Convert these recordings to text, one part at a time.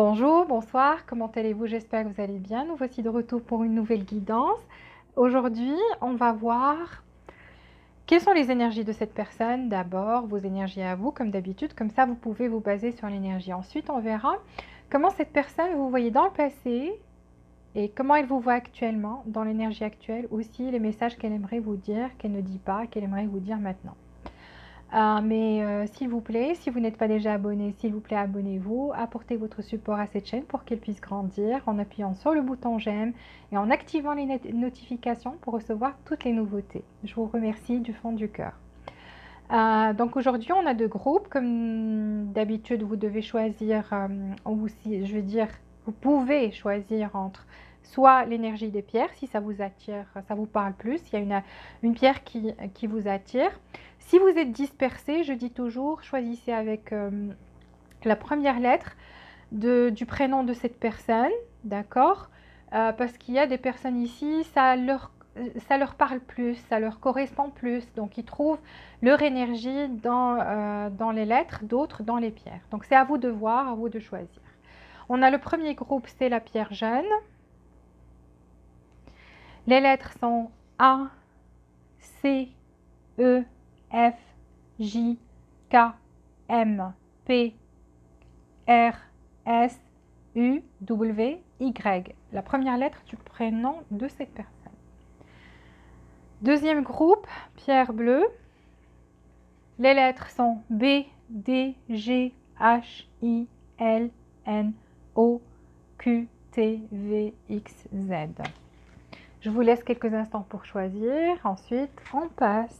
Bonjour, bonsoir, comment allez-vous? J'espère que vous allez bien. Nous voici de retour pour une nouvelle guidance. Aujourd'hui, on va voir quelles sont les énergies de cette personne. D'abord, vos énergies à vous, comme d'habitude. Comme ça, vous pouvez vous baser sur l'énergie. Ensuite, on verra comment cette personne vous voyez dans le passé et comment elle vous voit actuellement, dans l'énergie actuelle. Aussi, les messages qu'elle aimerait vous dire, qu'elle ne dit pas, qu'elle aimerait vous dire maintenant. S'il vous plaît, si vous n'êtes pas déjà abonné, s'il vous plaît, abonnez-vous, apportez votre support à cette chaîne pour qu'elle puisse grandir en appuyant sur le bouton j'aime et en activant les notifications pour recevoir toutes les nouveautés. Je vous remercie du fond du cœur. Donc aujourd'hui, on a deux groupes. Comme d'habitude, vous devez choisir, ou si, je veux dire, vous pouvez choisir entre soit l'énergie des pierres, si ça vous attire, ça vous parle plus, il y a une pierre qui vous attire. Si vous êtes dispersé, je dis toujours, choisissez avec la première lettre du prénom de cette personne, d'accord? Parce qu'il y a des personnes ici, ça leur parle plus, ça leur correspond plus, donc ils trouvent leur énergie dans les lettres, d'autres dans les pierres. Donc c'est à vous de voir, à vous de choisir. On a le premier groupe, c'est la pierre jaune. Les lettres sont A, C, E, F, J, K, M, P, R, S, U, W, Y. La première lettre du prénom de cette personne. Deuxième groupe, pierre bleue. Les lettres sont B, D, G, H, I, L, N, O, Q, T, V, X, Z. Je vous laisse quelques instants pour choisir. Ensuite, on passe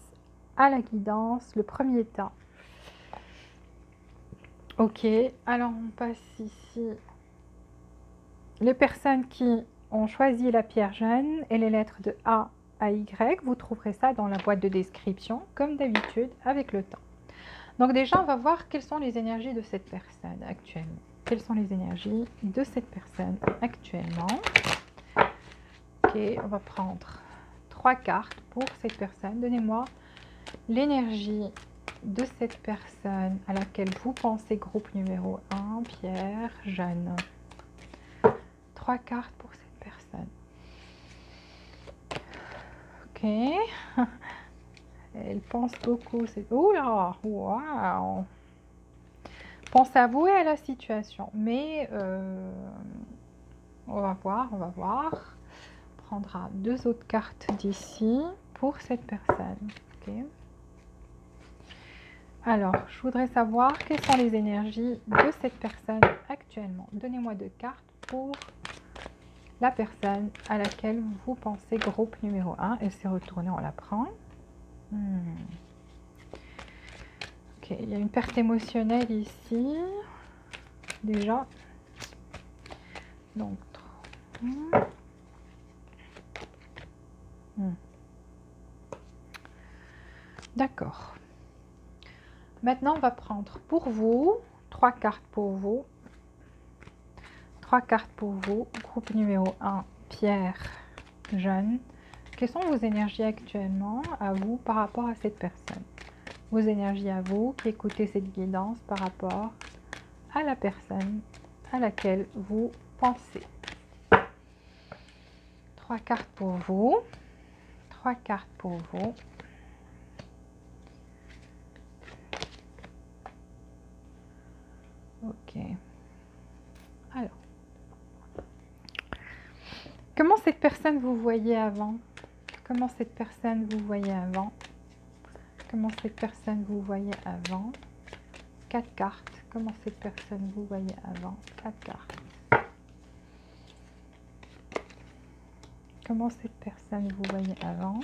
à la guidance, le premier temps. Ok, alors on passe ici. Les personnes qui ont choisi la pierre jaune et les lettres de A à Y, vous trouverez ça dans la boîte de description, comme d'habitude, avec le temps. Donc déjà, on va voir quelles sont les énergies de cette personne actuellement. Quelles sont les énergies de cette personne actuellement? Ok, on va prendre 3 cartes pour cette personne. Donnez-moi l'énergie de cette personne à laquelle vous pensez, groupe numéro 1, pierre jaune. 3 cartes pour cette personne. Ok. Elle pense beaucoup. Oh là, waouh. Pense à vous et à la situation. Mais on va voir, on va voir. On prendra 2 autres cartes d'ici pour cette personne. Ok. Alors, je voudrais savoir quelles sont les énergies de cette personne actuellement. Donnez-moi 2 cartes pour la personne à laquelle vous pensez, groupe numéro 1. Elle s'est retournée, on la prend. Ok, il y a une perte émotionnelle ici. Déjà. Donc, d'accord. Maintenant, on va prendre pour vous 3 cartes pour vous. 3 cartes pour vous. Groupe numéro 1, pierre jaune. Quelles sont vos énergies actuellement à vous par rapport à cette personne? Vos énergies à vous qui écoutez cette guidance par rapport à la personne à laquelle vous pensez. 3 cartes pour vous. 3 cartes pour vous. Ok. Alors. Comment cette personne vous voyait avant? Comment cette personne vous voyait avant? Comment cette personne vous voyait avant? 4 cartes. Comment cette personne vous voyait avant? 4 cartes. Comment cette personne vous voyait avant?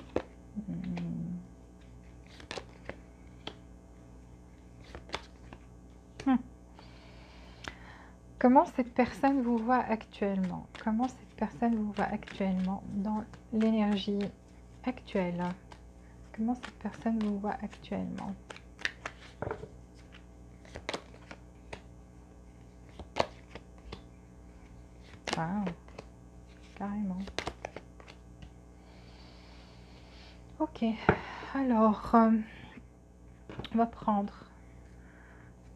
Comment cette personne vous voit actuellement? Comment cette personne vous voit actuellement dans l'énergie actuelle? Comment cette personne vous voit actuellement? Wow, carrément. Ok, alors on va prendre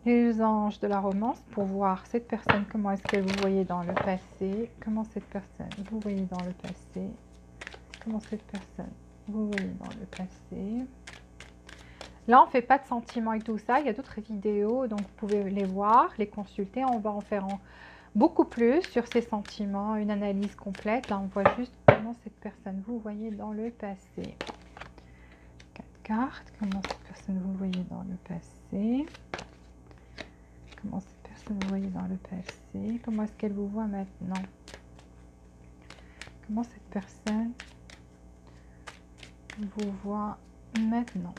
les anges de la romance pour voir cette personne, comment est-ce que vous voyez dans le passé, comment cette personne vous voyez dans le passé, comment cette personne vous voyez dans le passé. Là, on ne fait pas de sentiments et tout ça, il y a d'autres vidéos, donc vous pouvez les voir, les consulter, on va en faire beaucoup plus sur ces sentiments, une analyse complète. Là, on voit juste comment cette personne vous voyez dans le passé. 4 cartes, comment cette personne vous voyez dans le passé. Comment cette personne vous voyez dans le passé. Comment est-ce qu'elle vous voit maintenant. Comment cette personne vous voit maintenant.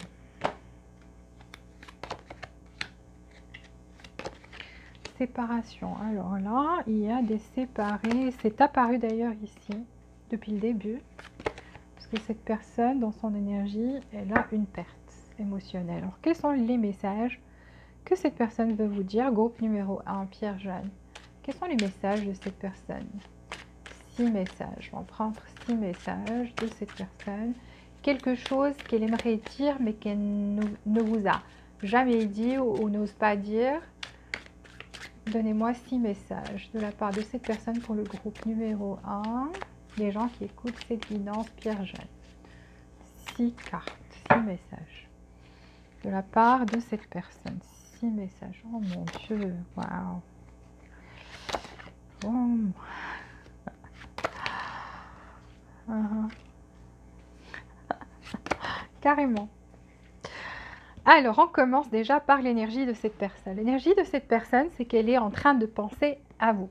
Séparation. Alors là, il y a des séparés. C'est apparu d'ailleurs ici, depuis le début. Parce que cette personne, dans son énergie, elle a une perte émotionnelle. Alors, quels sont les messages que cette personne veut vous dire? Groupe numéro 1, Pierre Jeanne. Quels sont les messages de cette personne? 6 messages. On va prendre 6 messages de cette personne. Quelque chose qu'elle aimerait dire, mais qu'elle ne vous a jamais dit ou n'ose pas dire. Donnez-moi 6 messages de la part de cette personne pour le groupe numéro 1. Les gens qui écoutent cette guidance Pierre Jeanne. 6 cartes, 6 messages de la part de cette personne. 6 messages. Oh mon Dieu, waouh. Oh. Carrément. Alors, on commence déjà par l'énergie de cette personne. L'énergie de cette personne, c'est qu'elle est en train de penser à vous.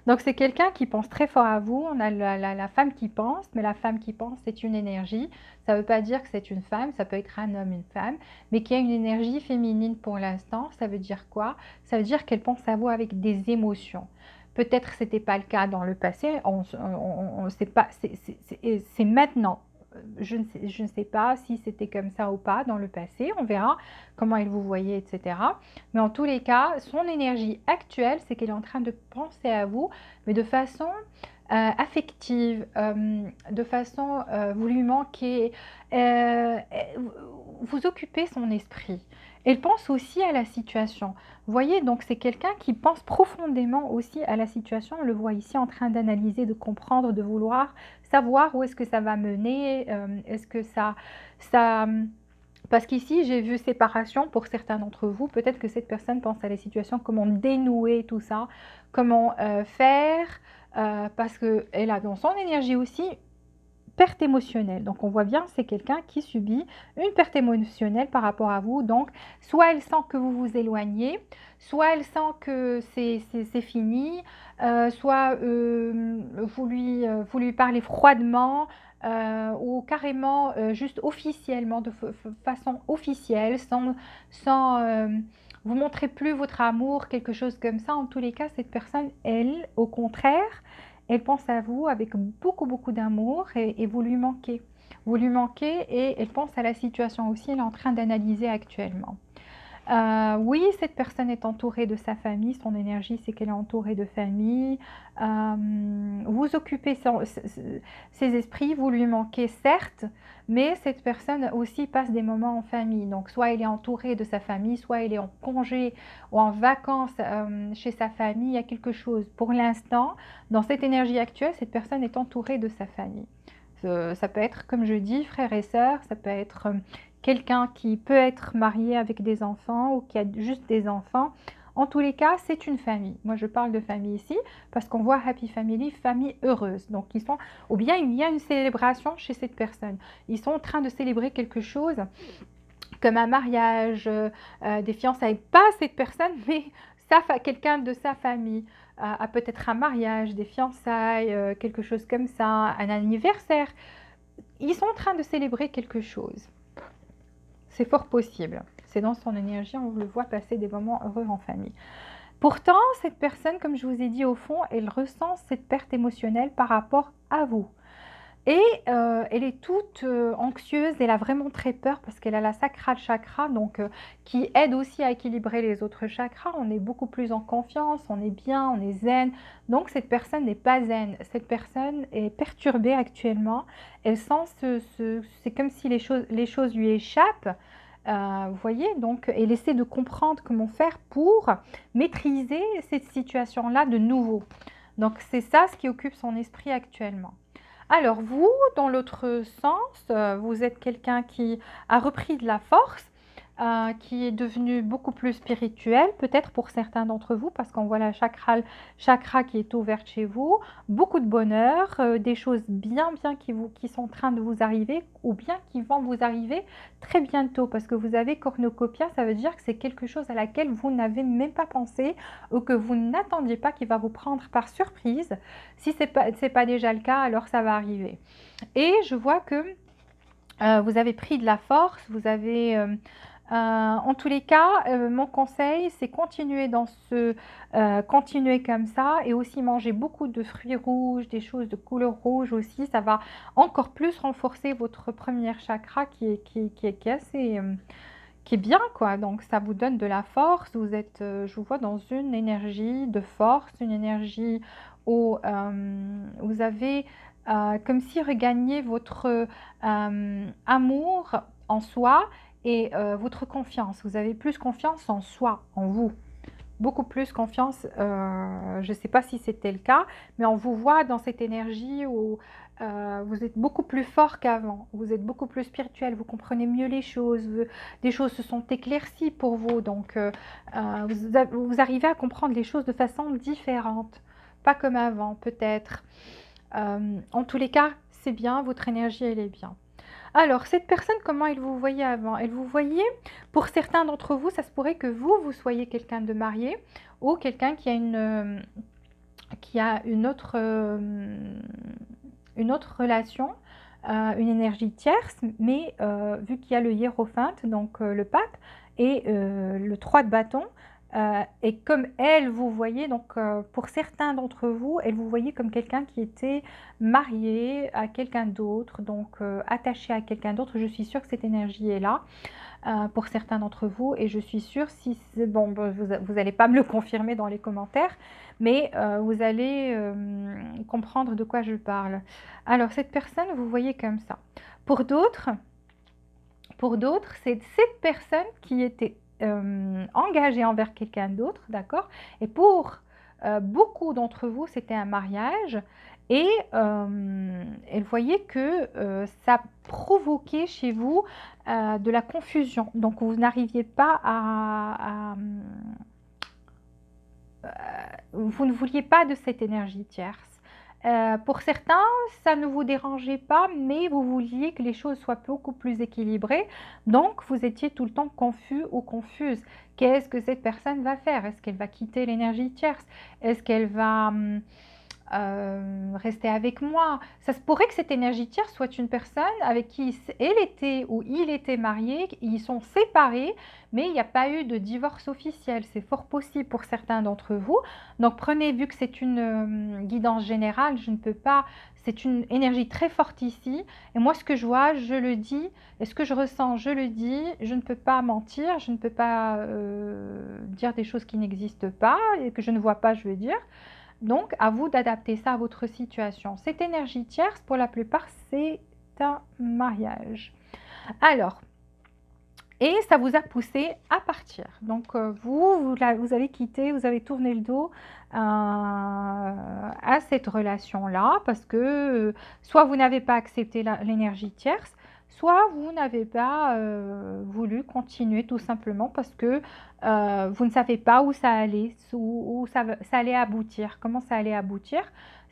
Donc, c'est quelqu'un qui pense très fort à vous. On a la femme qui pense, mais la femme qui pense, c'est une énergie. Ça ne veut pas dire que c'est une femme, ça peut être un homme, une femme, mais qui a une énergie féminine pour l'instant. Ça veut dire quoi? Ça veut dire qu'elle pense à vous avec des émotions. Peut-être que ce n'était pas le cas dans le passé, on sait pas, c'est maintenant. Je ne sais pas si c'était comme ça ou pas dans le passé, on verra comment elle vous voyait, etc. Mais en tous les cas, son énergie actuelle, c'est qu'elle est en train de penser à vous, mais de façon affective, de façon, vous lui manquez, vous occupez son esprit. Elle pense aussi à la situation. Vous voyez, donc c'est quelqu'un qui pense profondément aussi à la situation. On le voit ici en train d'analyser, de comprendre, de vouloir savoir où est-ce que ça va mener. Est-ce que ça... Parce qu'ici, j'ai vu séparation pour certains d'entre vous. Peut-être que cette personne pense à la situation, comment dénouer tout ça, comment faire, parce qu'elle a dans son énergie aussi perte émotionnelle. Donc, on voit bien, c'est quelqu'un qui subit une perte émotionnelle par rapport à vous. Donc, soit elle sent que vous vous éloignez, soit elle sent que c'est fini, soit vous lui parlez froidement ou carrément juste officiellement, de façon officielle, sans vous montrer plus votre amour, quelque chose comme ça. En tous les cas, cette personne, elle, au contraire, elle pense à vous avec beaucoup, beaucoup d'amour et vous lui manquez. Vous lui manquez et elle pense à la situation aussi, elle est en train d'analyser actuellement. Oui, cette personne est entourée de sa famille, son énergie c'est qu'elle est entourée de famille. Vous occupez ses esprits, vous lui manquez certes, mais cette personne aussi passe des moments en famille. Donc soit elle est entourée de sa famille, soit elle est en congé ou en vacances chez sa famille. Il y a quelque chose. Pour l'instant, dans cette énergie actuelle, cette personne est entourée de sa famille. Ça peut être, comme je dis, frères et sœurs, ça peut être quelqu'un qui peut être marié avec des enfants ou qui a juste des enfants. En tous les cas, c'est une famille. Moi, je parle de famille ici parce qu'on voit Happy Family, famille heureuse. Donc, ils sont, ou bien il y a une célébration chez cette personne. Ils sont en train de célébrer quelque chose comme un mariage, des fiançailles. Pas cette personne, mais quelqu'un de sa famille a peut-être un mariage, des fiançailles, quelque chose comme ça, un anniversaire. Ils sont en train de célébrer quelque chose. C'est fort possible. C'est dans son énergie, on le voit passer des moments heureux en famille. Pourtant, cette personne, comme je vous ai dit au fond, elle ressent cette perte émotionnelle par rapport à vous. Et elle est toute anxieuse, elle a vraiment très peur parce qu'elle a la sacral chakra, donc qui aide aussi à équilibrer les autres chakras. On est beaucoup plus en confiance, on est bien, on est zen. Donc cette personne n'est pas zen, cette personne est perturbée actuellement. Elle sent c'est comme si les choses lui échappent. Vous voyez, donc, et essayer de comprendre comment faire pour maîtriser cette situation-là de nouveau. Donc, c'est ça ce qui occupe son esprit actuellement. Alors, vous, dans l'autre sens, vous êtes quelqu'un qui a repris de la force, qui est devenu beaucoup plus spirituel, peut-être pour certains d'entre vous, parce qu'on voit la chakra qui est ouverte chez vous, beaucoup de bonheur, des choses bien qui sont en train de vous arriver, ou bien qui vont vous arriver très bientôt, parce que vous avez cornucopia, ça veut dire que c'est quelque chose à laquelle vous n'avez même pas pensé, ou que vous n'attendiez pas, qui va vous prendre par surprise. Si ce n'est pas déjà le cas, alors ça va arriver. Et je vois que vous avez pris de la force, vous avez... en tous les cas, mon conseil, c'est continuer comme ça, et aussi manger beaucoup de fruits rouges, des choses de couleur rouge aussi. Ça va encore plus renforcer votre premier chakra qui est assez, qui est bien, quoi. Donc ça vous donne de la force. Vous êtes, je vous vois dans une énergie de force, une énergie où vous avez comme si regagné votre amour en soi et votre confiance. Vous avez plus confiance en soi, en vous. Beaucoup plus confiance, je ne sais pas si c'était le cas, mais on vous voit dans cette énergie où vous êtes beaucoup plus fort qu'avant, vous êtes beaucoup plus spirituel, vous comprenez mieux les choses, des choses se sont éclaircies pour vous, donc vous arrivez à comprendre les choses de façon différente, pas comme avant peut-être. En tous les cas, c'est bien, votre énergie elle est bien. Alors, cette personne, comment elle vous voyait avant? Elle vous voyait, pour certains d'entre vous, ça se pourrait que vous soyez quelqu'un de marié ou quelqu'un qui a une autre relation, une énergie tierce, mais vu qu'il y a le hiérophante, donc le pape, et le 3 de bâton, et comme elle vous voyez, donc pour certains d'entre vous, elle vous voyait comme quelqu'un qui était marié à quelqu'un d'autre, donc attaché à quelqu'un d'autre. Je suis sûre que cette énergie est là pour certains d'entre vous, et je suis sûre, si bon, vous n'allez pas me le confirmer dans les commentaires, mais vous allez comprendre de quoi je parle. Alors cette personne, vous voyez comme ça. Pour d'autres, c'est cette personne qui était engagée envers quelqu'un d'autre, d'accord? Et pour beaucoup d'entre vous, c'était un mariage. Et elle voyait que ça provoquait chez vous de la confusion. Donc, vous n'arriviez pas vous ne vouliez pas de cette énergie tierce. Pour certains, ça ne vous dérangeait pas, mais vous vouliez que les choses soient beaucoup plus équilibrées. Donc, vous étiez tout le temps confus ou confuse. Qu'est-ce que cette personne va faire? Est-ce qu'elle va quitter l'énergie tierce? Est-ce qu'elle va rester avec moi? Ça se pourrait que cette énergie tierce soit une personne avec qui elle était ou il était marié, ils sont séparés, mais il n'y a pas eu de divorce officiel. C'est fort possible pour certains d'entre vous. Donc prenez, vu que c'est une guidance générale, je ne peux pas, c'est une énergie très forte ici. Et moi, ce que je vois, je le dis, et ce que je ressens, je le dis. Je ne peux pas mentir, je ne peux pas dire des choses qui n'existent pas et que je ne vois pas, je veux dire. Donc, à vous d'adapter ça à votre situation. Cette énergie tierce, pour la plupart, c'est un mariage. Alors, et ça vous a poussé à partir. Donc, vous avez quitté, vous avez tourné le dos à cette relation-là parce que soit vous n'avez pas accepté l'énergie tierce, soit vous n'avez pas voulu continuer tout simplement parce que vous ne savez pas où ça allait, où ça allait aboutir, comment ça allait aboutir.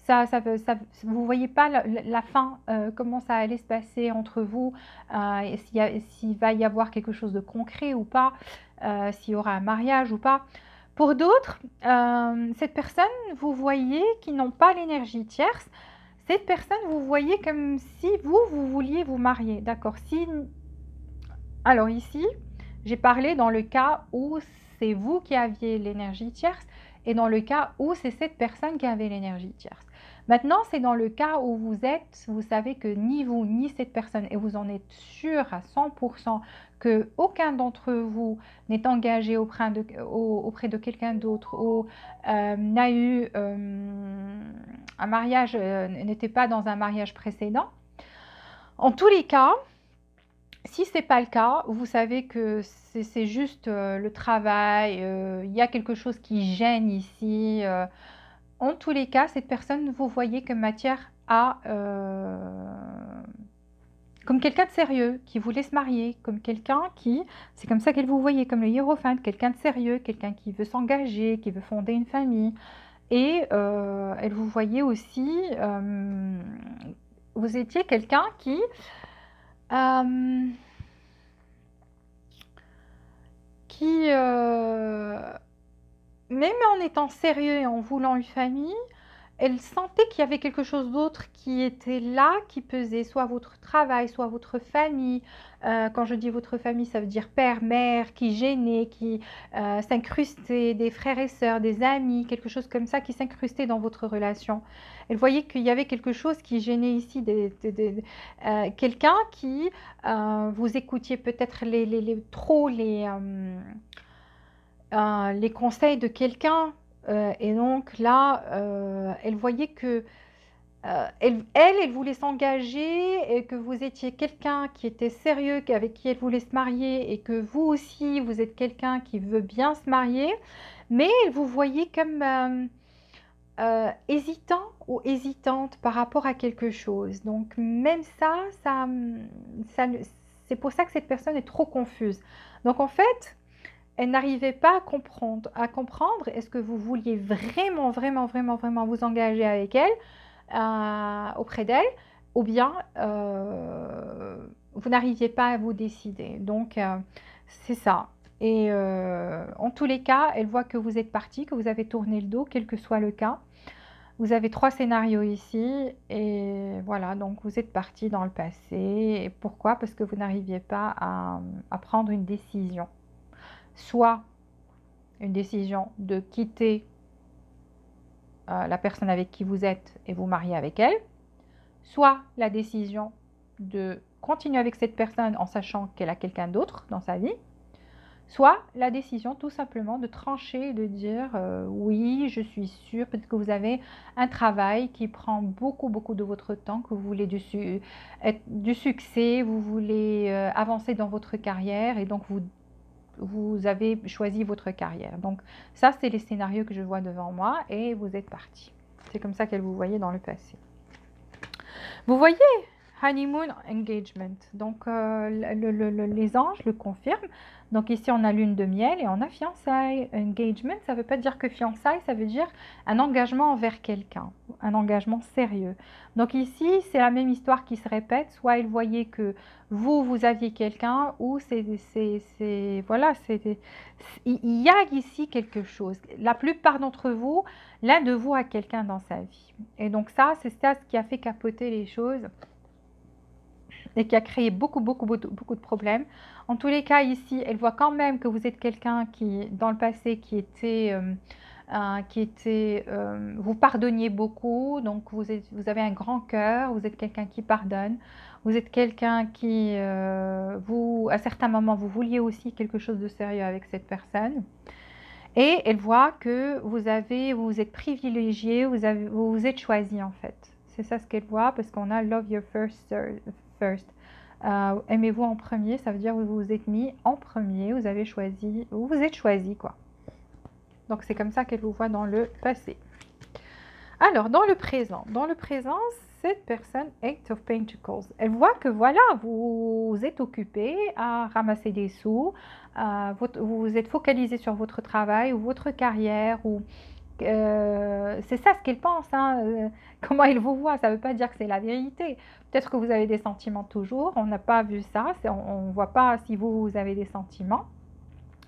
Vous ne voyez pas la fin, comment ça allait se passer entre vous, s'il va y avoir quelque chose de concret ou pas, s'il y aura un mariage ou pas. Pour d'autres, cette personne, vous voyez, qui n'ont pas l'énergie tierce, cette personne, vous voyez comme si vous vouliez vous marier. D'accord. Alors ici, j'ai parlé dans le cas où c'est vous qui aviez l'énergie tierce et dans le cas où c'est cette personne qui avait l'énergie tierce. Maintenant, c'est dans le cas où vous savez que ni vous ni cette personne, et vous en êtes sûr à 100% que aucun d'entre vous n'est engagé auprès de quelqu'un d'autre ou n'a eu un mariage, n'était pas dans un mariage précédent. En tous les cas, Si ce n'est pas le cas, vous savez que c'est juste le travail, il y a quelque chose qui gêne ici. En tous les cas, cette personne, vous voyez comme matière à... comme quelqu'un de sérieux, qui voulait se marier, comme quelqu'un qui... C'est comme ça qu'elle vous voyait, comme le hiérophant, quelqu'un de sérieux, quelqu'un qui veut s'engager, qui veut fonder une famille. Et elle vous voyait aussi... vous étiez quelqu'un qui... euh, qui, même en étant sérieux et en voulant une famille, elle sentait qu'il y avait quelque chose d'autre qui était là, qui pesait, soit votre travail, soit votre famille. Quand je dis votre famille, ça veut dire père, mère, qui gênait, qui s'incrustait, des frères et sœurs, des amis, quelque chose comme ça qui s'incrustait dans votre relation. Elle voyait qu'il y avait quelque chose qui gênait ici, quelqu'un qui vous écoutiez peut-être trop les conseils de quelqu'un. Et donc là, elle voyait que elle voulait s'engager et que vous étiez quelqu'un qui était sérieux, avec qui elle voulait se marier et que vous aussi, vous êtes quelqu'un qui veut bien se marier, mais elle vous voyait comme hésitant ou hésitante par rapport à quelque chose. Donc même ça c'est pour ça que cette personne est trop confuse. Donc en fait, elle n'arrivait pas à comprendre est-ce que vous vouliez vraiment, vraiment, vraiment, vraiment vous engager avec elle, auprès d'elle, ou bien vous n'arriviez pas à vous décider. Donc, c'est ça. Et en tous les cas, elle voit que vous êtes parti, que vous avez tourné le dos, quel que soit le cas. Vous avez 3 scénarios ici, et voilà, donc vous êtes parti dans le passé. Et pourquoi? Parce que vous n'arriviez pas à prendre une décision. Soit une décision de quitter la personne avec qui vous êtes et vous marier avec elle, soit la décision de continuer avec cette personne en sachant qu'elle a quelqu'un d'autre dans sa vie, soit la décision tout simplement de trancher, de dire oui, je suis sûre, peut-être que vous avez un travail qui prend beaucoup, beaucoup de votre temps, que vous voulez du succès, vous voulez avancer dans votre carrière et donc vous avez choisi votre carrière. Donc ça, c'est les scénarios que je vois devant moi et vous êtes parti. C'est comme ça qu'elle vous voyait dans le passé. Vous voyez, honeymoon engagement. Donc les anges le confirment. Donc ici, on a lune de miel et on a fiançailles. Engagement, ça ne veut pas dire que fiançailles, ça veut dire un engagement envers quelqu'un, un engagement sérieux. Donc ici, c'est la même histoire qui se répète. Soit il voyait que vous aviez quelqu'un, ou voilà, il y a ici quelque chose. La plupart d'entre vous, l'un de vous a quelqu'un dans sa vie. Et donc ça, c'est ça ce qui a fait capoter les choses et qui a créé beaucoup, beaucoup, beaucoup, beaucoup de problèmes. En tous les cas, ici, elle voit quand même que vous êtes quelqu'un qui, dans le passé, vous pardonniez beaucoup, donc vous avez un grand cœur, vous êtes quelqu'un qui pardonne, vous êtes quelqu'un qui, à certains moments, vous vouliez aussi quelque chose de sérieux avec cette personne. Et elle voit que vous êtes privilégié, vous vous êtes choisi en fait. C'est ça ce qu'elle voit parce qu'on a love your first. Aimez-vous en premier, ça veut dire que vous vous êtes mis en premier, vous êtes choisi quoi. Donc c'est comme ça qu'elle vous voit dans le passé. Alors dans le présent, cette personne, Eight of Pentacles, elle voit que voilà, vous êtes occupé à ramasser des sous, vous êtes focalisé sur votre travail ou votre carrière, ou c'est ça ce qu'elle pense, hein, comment elle vous voit, ça ne veut pas dire que c'est la vérité. Peut-être que vous avez des sentiments toujours, on n'a pas vu ça, on ne voit pas si vous avez des sentiments,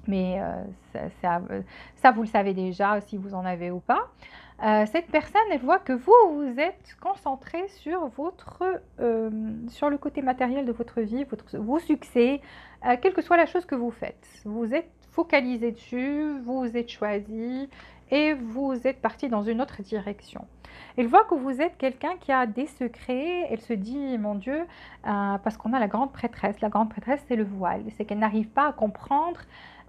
mais ça, vous le savez déjà si vous en avez ou pas. Cette personne, elle voit que vous êtes concentré sur sur le côté matériel de votre vie, vos succès, quelle que soit la chose que vous faites. Vous êtes focalisé dessus, vous êtes choisi et vous êtes parti dans une autre direction. Elle voit que vous êtes quelqu'un qui a des secrets. Elle se dit, mon Dieu, parce qu'on a la grande prêtresse. La grande prêtresse, c'est le voile. C'est qu'elle n'arrive pas à comprendre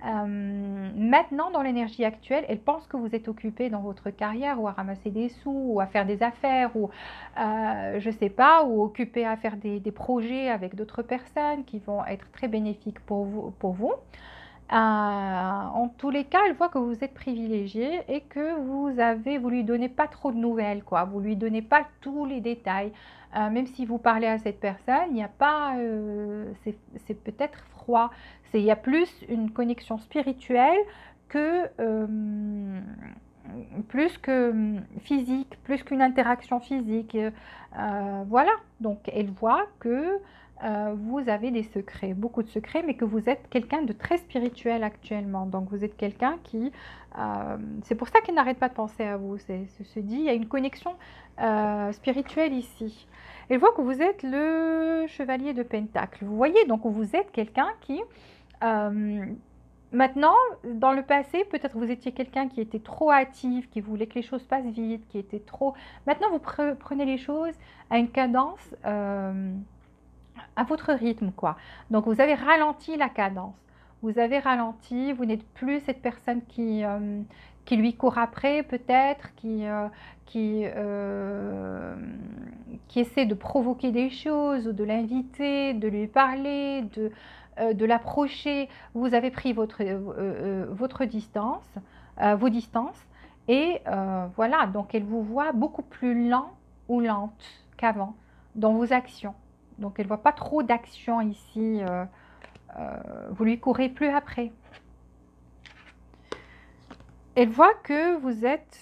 Maintenant, dans l'énergie actuelle, elle pense que vous êtes occupé dans votre carrière ou à ramasser des sous ou à faire des affaires ou je ne sais pas, ou occupé à faire des projets avec d'autres personnes qui vont être très bénéfiques pour vous. En tous les cas, elle voit que vous êtes privilégié et que vous lui donnez pas trop de nouvelles, quoi. Vous lui donnez pas tous les détails. Même si vous parlez à cette personne, il n'y a pas, c'est peut-être froid. Il y a plus une connexion spirituelle que physique, plus qu'une interaction physique. Voilà. Donc, elle voit que vous avez des secrets, beaucoup de secrets, mais que vous êtes quelqu'un de très spirituel actuellement. Donc vous êtes quelqu'un qui... c'est pour ça qu'elle n'arrête pas de penser à vous. Se dit, il y a une connexion spirituelle ici. Elle voit que vous êtes le chevalier de Pentacle. Vous voyez, donc vous êtes quelqu'un qui... maintenant, dans le passé, peut-être vous étiez quelqu'un qui était trop hâtif, qui voulait que les choses passent vite, qui était trop... Maintenant, vous prenez les choses à une cadence... à votre rythme, quoi. Donc, vous avez ralenti la cadence. Vous avez ralenti, vous n'êtes plus cette personne qui lui court après, peut-être, qui essaie de provoquer des choses, ou de l'inviter, de lui parler, de l'approcher. Vous avez pris votre distance, vos distances, et voilà, donc elle vous voit beaucoup plus lent ou lente qu'avant dans vos actions. Donc, elle ne voit pas trop d'action ici. Vous lui courez plus après. Elle voit que vous êtes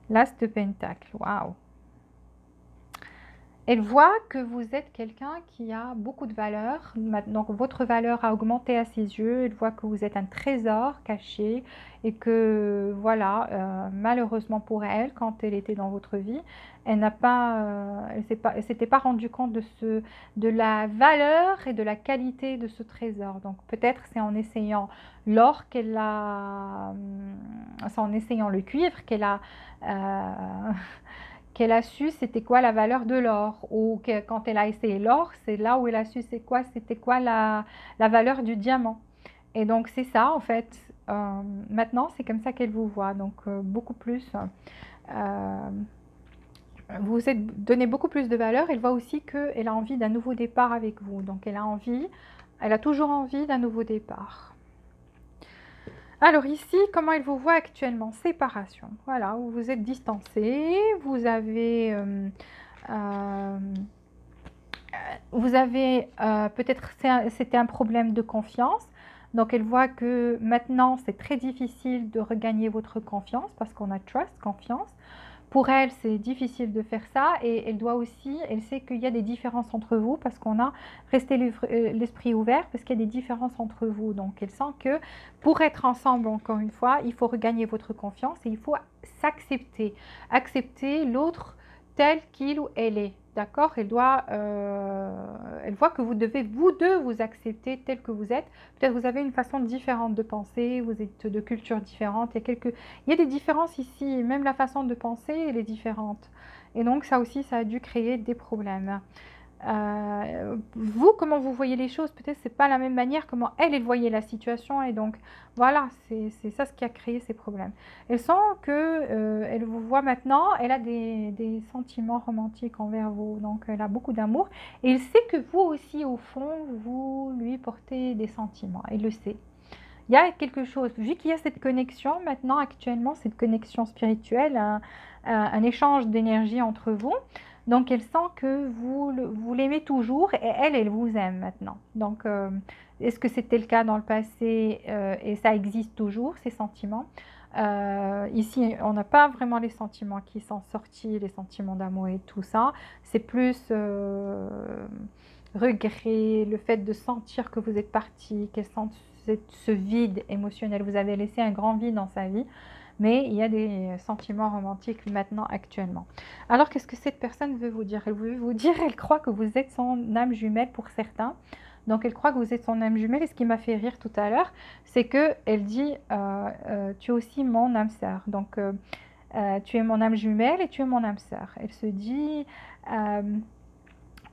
l'As de Pentacle. Waouh! Elle voit que vous êtes quelqu'un qui a beaucoup de valeur. Donc, votre valeur a augmenté à ses yeux. Elle voit que vous êtes un trésor caché et que, voilà, malheureusement pour elle, quand elle était dans votre vie, elle ne s'était pas rendue compte de la valeur et de la qualité de ce trésor. Donc, peut-être c'est en essayant l'or c'est en essayant le cuivre qu'elle a su c'était quoi la valeur de l'or, ou quand elle a essayé l'or, c'est là où elle a su c'était quoi la valeur du diamant. Et donc c'est ça en fait. Maintenant c'est comme ça qu'elle vous voit, donc beaucoup plus. Vous vous êtes donné beaucoup plus de valeur. Elle voit aussi qu'elle a envie d'un nouveau départ avec vous, donc elle a toujours envie d'un nouveau départ. Alors ici, comment elle vous voit actuellement? Séparation. Voilà, vous vous êtes distancé, vous avez peut-être c'était un problème de confiance. Donc elle voit que maintenant c'est très difficile de regagner votre confiance parce qu'on a trust, confiance. Pour elle, c'est difficile de faire ça et elle sait qu'il y a des différences entre vous parce qu'on a resté l'esprit ouvert parce qu'il y a des différences entre vous. Donc, elle sent que pour être ensemble, encore une fois, il faut regagner votre confiance et il faut s'accepter. Accepter l'autre tel qu'il ou elle est. D'accord? Elle voit que vous devez, vous deux, vous accepter tel que vous êtes. Peut-être vous avez une façon différente de penser, vous êtes de culture différente. Il y a des différences ici, même la façon de penser, elle est différente. Et donc ça aussi, ça a dû créer des problèmes. Vous, comment vous voyez les choses, peut-être c'est pas la même manière comment elle voyait la situation, et donc voilà, c'est ça ce qui a créé ces problèmes. Elle sent que elle vous voit maintenant, elle a des sentiments romantiques envers vous, donc elle a beaucoup d'amour, et il sait que vous aussi au fond, vous lui portez des sentiments, elle le sait. Il y a quelque chose, vu qu'il y a cette connexion maintenant actuellement, cette connexion spirituelle, un échange d'énergie entre vous. Donc, elle sent que vous l'aimez toujours et elle vous aime maintenant. Donc, est-ce que c'était le cas dans le passé et ça existe toujours, ces sentiments? Ici, on n'a pas vraiment les sentiments qui sont sortis, les sentiments d'amour et tout ça. C'est plus regret, le fait de sentir que vous êtes parti, qu'elle sent ce vide émotionnel. Vous avez laissé un grand vide dans sa vie. Mais il y a des sentiments romantiques maintenant, actuellement. Alors, qu'est-ce que cette personne veut vous dire? Elle veut vous dire, elle croit que vous êtes son âme jumelle pour certains. Donc, elle croit que vous êtes son âme jumelle. Et ce qui m'a fait rire tout à l'heure, c'est qu'elle dit, tu es aussi mon âme sœur. Donc, tu es mon âme jumelle et tu es mon âme sœur. Elle se dit,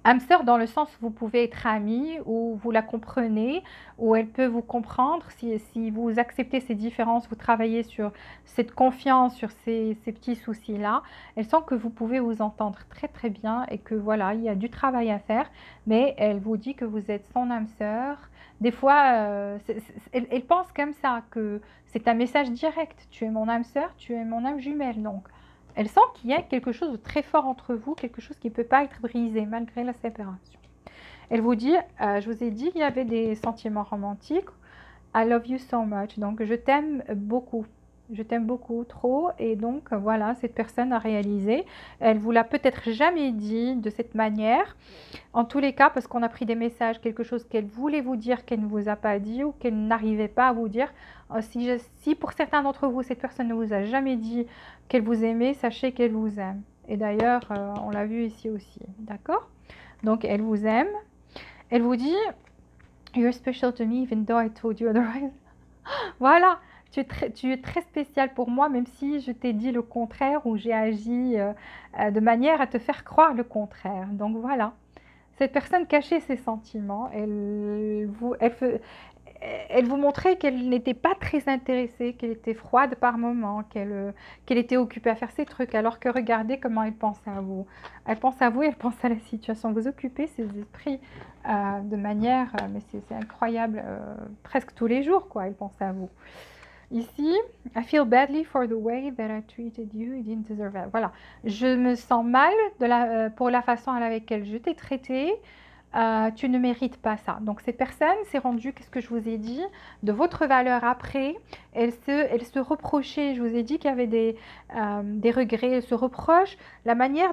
Âme sœur dans le sens où vous pouvez être amis, où vous la comprenez, où elle peut vous comprendre. Si vous acceptez ces différences, vous travaillez sur cette confiance, sur ces petits soucis-là, elle sent que vous pouvez vous entendre très très bien et que voilà, il y a du travail à faire, mais elle vous dit que vous êtes son âme sœur. Des fois, elle pense comme ça, que c'est un message direct. Tu es mon âme sœur, tu es mon âme jumelle. Donc, elle sent qu'il y a quelque chose de très fort entre vous, quelque chose qui ne peut pas être brisé malgré la séparation. Elle vous dit, je vous ai dit qu'il y avait des sentiments romantiques. I love you so much. Donc, je t'aime beaucoup. Je t'aime beaucoup, trop. Et donc, voilà, cette personne a réalisé. Elle vous l'a peut-être jamais dit de cette manière. En tous les cas, parce qu'on a pris des messages, quelque chose qu'elle voulait vous dire, qu'elle ne vous a pas dit ou qu'elle n'arrivait pas à vous dire. Si pour certains d'entre vous, cette personne ne vous a jamais dit qu'elle vous aimait, sachez qu'elle vous aime. Et d'ailleurs, on l'a vu ici aussi, d'accord? Donc, elle vous aime. Elle vous dit, you're special to me even though I told you otherwise. Voilà, tu es très spécial pour moi, même si je t'ai dit le contraire ou j'ai agi de manière à te faire croire le contraire. Donc voilà. Cette personne cachait ses sentiments, elle vous montrait qu'elle n'était pas très intéressée, qu'elle était froide par moments, qu'elle était occupée à faire ses trucs, alors que regardez comment elle pense à vous. Elle pense à vous et elle pense à la situation. Vous occupez ses esprits de manière, mais c'est incroyable, presque tous les jours, quoi, elle pense à vous. Ici, I feel badly for the way that I treated you. You didn't deserve it. Voilà, je me sens mal pour la façon à laquelle je t'ai traité. Tu ne mérites pas ça. Donc cette personne s'est rendue, qu'est-ce que je vous ai dit, de votre valeur après. Elle se reprochait, je vous ai dit qu'il y avait des regrets, elle se reproche la manière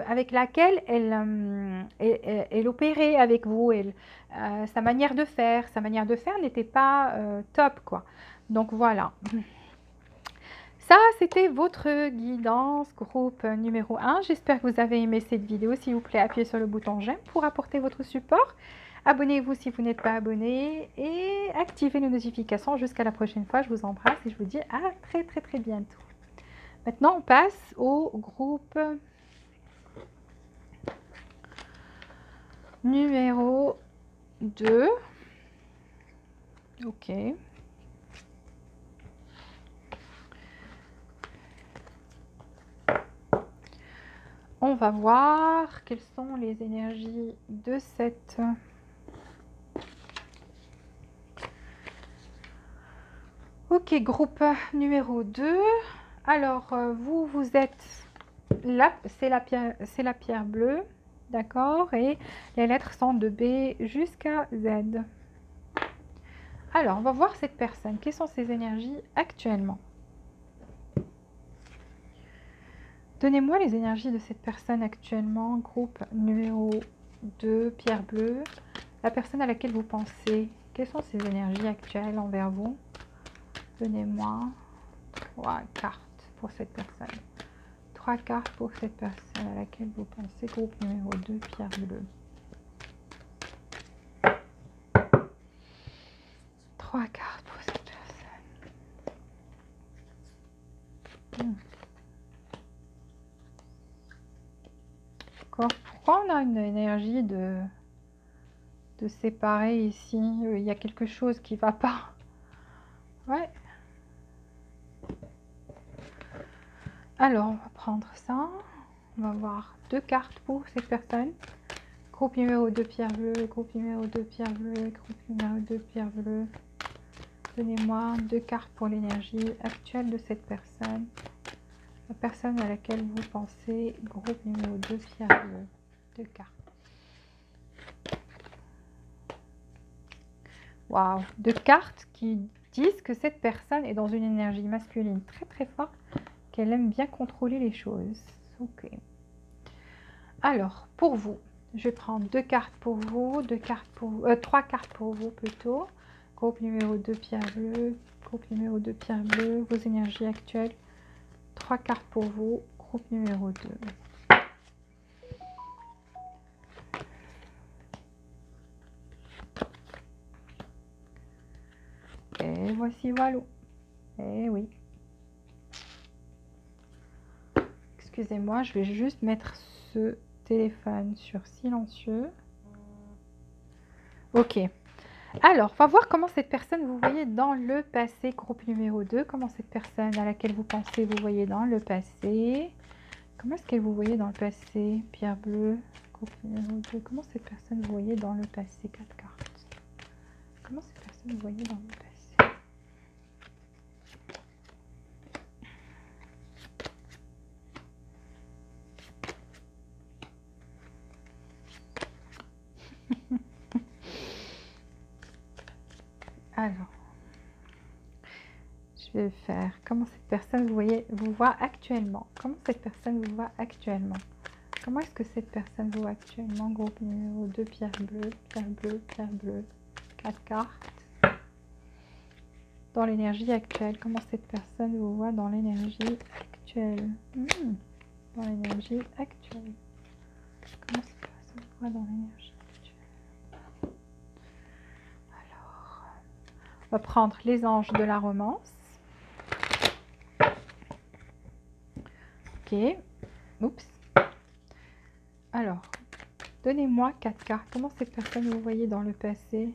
avec laquelle elle opérait avec vous. Sa manière de faire n'était pas top, quoi. Donc voilà. Ça, c'était votre guidance groupe numéro 1. J'espère que vous avez aimé cette vidéo. S'il vous plaît, appuyez sur le bouton j'aime pour apporter votre support. Abonnez-vous si vous n'êtes pas abonné et activez les notifications. Jusqu'à la prochaine fois, je vous embrasse et je vous dis à très très très bientôt. Maintenant, on passe au groupe numéro 2. Ok. On va voir quelles sont les énergies de cette... Ok, groupe numéro 2. Alors, vous êtes là, c'est la pierre bleue, d'accord? Et les lettres sont de B jusqu'à Z. Alors, on va voir cette personne. Quelles sont ses énergies actuellement? Donnez-moi les énergies de cette personne actuellement. Groupe numéro 2, pierre bleue. La personne à laquelle vous pensez. Quelles sont ses énergies actuelles envers vous? Donnez-moi 3 cartes pour cette personne. 3 cartes pour cette personne à laquelle vous pensez. Groupe numéro 2, pierre bleue. 3 cartes pour cette personne. Pourquoi on a une énergie de séparer ici? Il y a quelque chose qui ne va pas. Ouais. Alors, on va prendre ça. On va voir 2 cartes pour cette personne. Groupe numéro 2, pierre bleue. Groupe numéro 2, pierre bleue. Groupe numéro 2, pierre bleue. Donnez-moi 2 cartes pour l'énergie actuelle de cette personne. La personne à laquelle vous pensez. Groupe numéro 2, pierre bleue. 2 cartes. Waouh, 2 cartes qui disent que cette personne est dans une énergie masculine très très forte, qu'elle aime bien contrôler les choses. Ok. Alors, pour vous, je vais prendre 2 cartes pour vous, 3 cartes pour vous plutôt. Groupe numéro 2, pierre bleue. Groupe numéro 2, pierre bleue. Vos énergies actuelles. 3 cartes pour vous. Groupe numéro 2. Et voici Walou. Eh oui. Excusez-moi, je vais juste mettre ce téléphone sur silencieux. Ok. Alors, on va voir comment cette personne vous voyez dans le passé. Groupe numéro 2. Comment cette personne à laquelle vous pensez vous voyez dans le passé. Comment est-ce qu'elle vous voyait dans le passé? Pierre bleue. Groupe numéro 2. Comment cette personne vous voyait dans le passé? 4 cartes. Comment cette personne vous voyait dans le passé? Alors, je vais faire comment cette personne vous voit actuellement. Comment cette personne vous voit actuellement. Comment est-ce que cette personne vous voit actuellement? Groupe numéro 2, pierre bleue, pierre bleue, pierre bleue. 4 cartes. Dans l'énergie actuelle, comment cette personne vous voit dans l'énergie actuelle? Dans l'énergie actuelle. Comment cette personne vous voit dans l'énergie actuelle? Alors, on va prendre les anges de la romance. Ok. Oups. Alors, donnez-moi 4 cartes. Comment cette personne vous voyez dans le passé?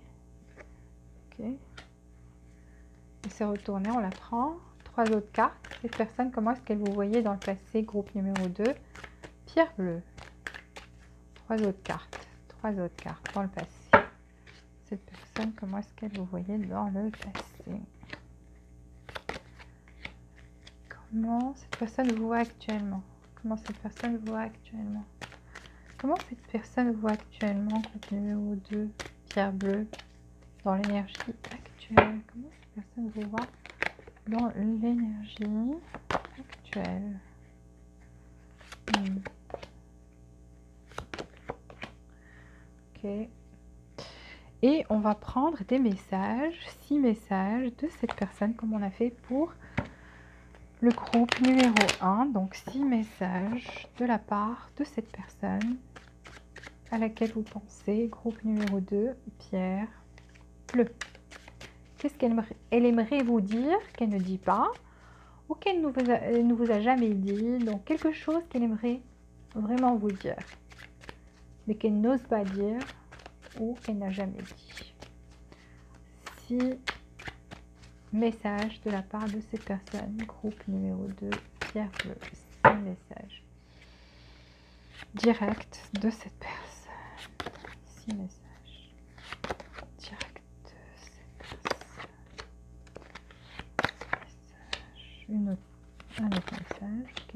Ok. Et c'est retourné, on la prend. 3 autres cartes. Cette personne, comment est-ce qu'elle vous voyait dans le passé? Groupe numéro 2. Pierre bleue. 3 autres cartes. 3 autres cartes dans le passé. Cette personne, comment est-ce qu'elle vous voyait dans le passé? Comment cette personne vous voit actuellement? Comment cette personne vous voit actuellement? Comment cette personne vous voit actuellement? Groupe numéro 2. Pierre bleue. Dans l'énergie actuelle. Comment cette personne vous voit dans l'énergie actuelle? Ok. Et on va prendre des messages, 6 messages de cette personne comme on a fait pour le groupe numéro 1. Donc 6 messages de la part de cette personne à laquelle vous pensez. Groupe numéro 2, pierre bleue. Qu'est-ce qu'elle aimerait vous dire, qu'elle ne dit pas, ou qu'elle ne vous a jamais dit. Donc quelque chose qu'elle aimerait vraiment vous dire, mais qu'elle n'ose pas dire, ou qu'elle n'a jamais dit. 6 messages de la part de cette personne. Groupe numéro 2, pierre bleue. 6 messages directs de cette personne. 6 messages directs de cette personne. Un autre message, ok.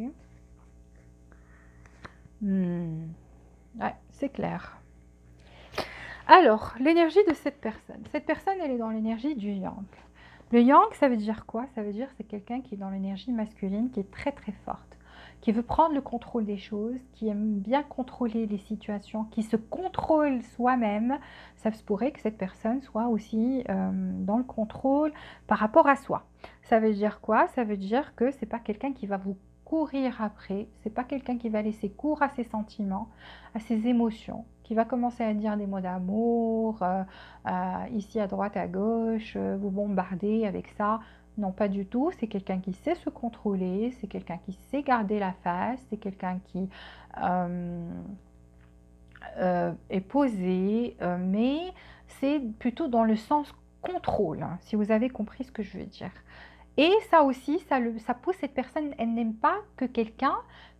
Ouais, c'est clair. Alors, l'énergie de cette personne. Cette personne, elle est dans l'énergie du yang. Le yang, ça veut dire quoi? Ça veut dire c'est quelqu'un qui est dans l'énergie masculine, qui est très très forte, qui veut prendre le contrôle des choses, qui aime bien contrôler les situations, qui se contrôle soi-même. Ça se pourrait que cette personne soit aussi dans le contrôle par rapport à soi. Ça veut dire quoi? Ça veut dire que c'est pas quelqu'un qui va vous courir après, c'est pas quelqu'un qui va laisser cours à ses sentiments, à ses émotions, qui va commencer à dire des mots d'amour, ici à droite, à gauche, vous bombarder avec ça. Non, pas du tout. C'est quelqu'un qui sait se contrôler, c'est quelqu'un qui sait garder la face, c'est quelqu'un qui est posé, mais c'est plutôt dans le sens contrôle, hein, si vous avez compris ce que je veux dire. Et ça aussi, ça pousse cette personne, elle n'aime pas que quelqu'un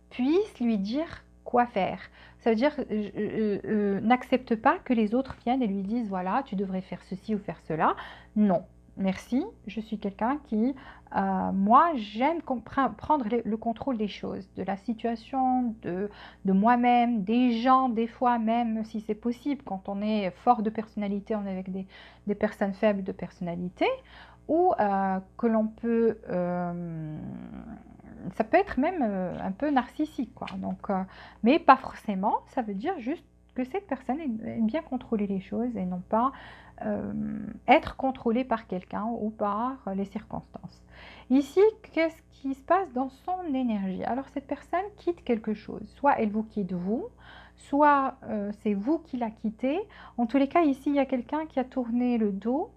puisse lui dire quoi faire. Ça veut dire, n'accepte pas que les autres viennent et lui disent, voilà, tu devrais faire ceci ou faire cela. Non, merci, je suis quelqu'un qui, moi, j'aime prendre le contrôle des choses, de la situation, de moi-même, des gens, des fois même, si c'est possible, quand on est fort de personnalité, on est avec des personnes faibles de personnalité, ou que l'on peut, ça peut être même un peu narcissique, quoi. Donc, mais pas forcément, ça veut dire juste que cette personne aime bien contrôler les choses et non pas être contrôlée par quelqu'un ou par les circonstances. Ici, qu'est-ce qui se passe dans son énergie? Alors cette personne quitte quelque chose, soit elle vous quitte vous, soit c'est vous qui la quittez. En tous les cas, ici, il y a quelqu'un qui a tourné le dos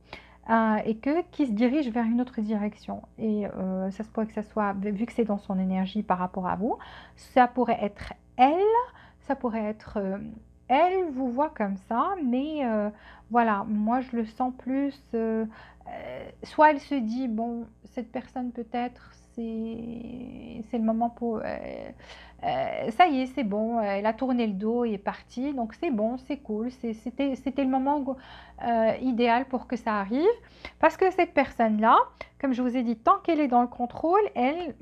et qui se dirige vers une autre direction. Et ça se pourrait que ça soit, vu que c'est dans son énergie par rapport à vous, ça pourrait être elle, ça pourrait être... elle vous voit comme ça, mais voilà, moi je le sens plus... soit elle se dit, bon, cette personne peut-être, c'est le moment pour... ça y est, c'est bon, elle a tourné le dos et est partie, donc c'est bon, c'est cool, c'était le moment idéal pour que ça arrive, parce que cette personne-là, comme je vous ai dit, tant qu'elle est dans le contrôle, elle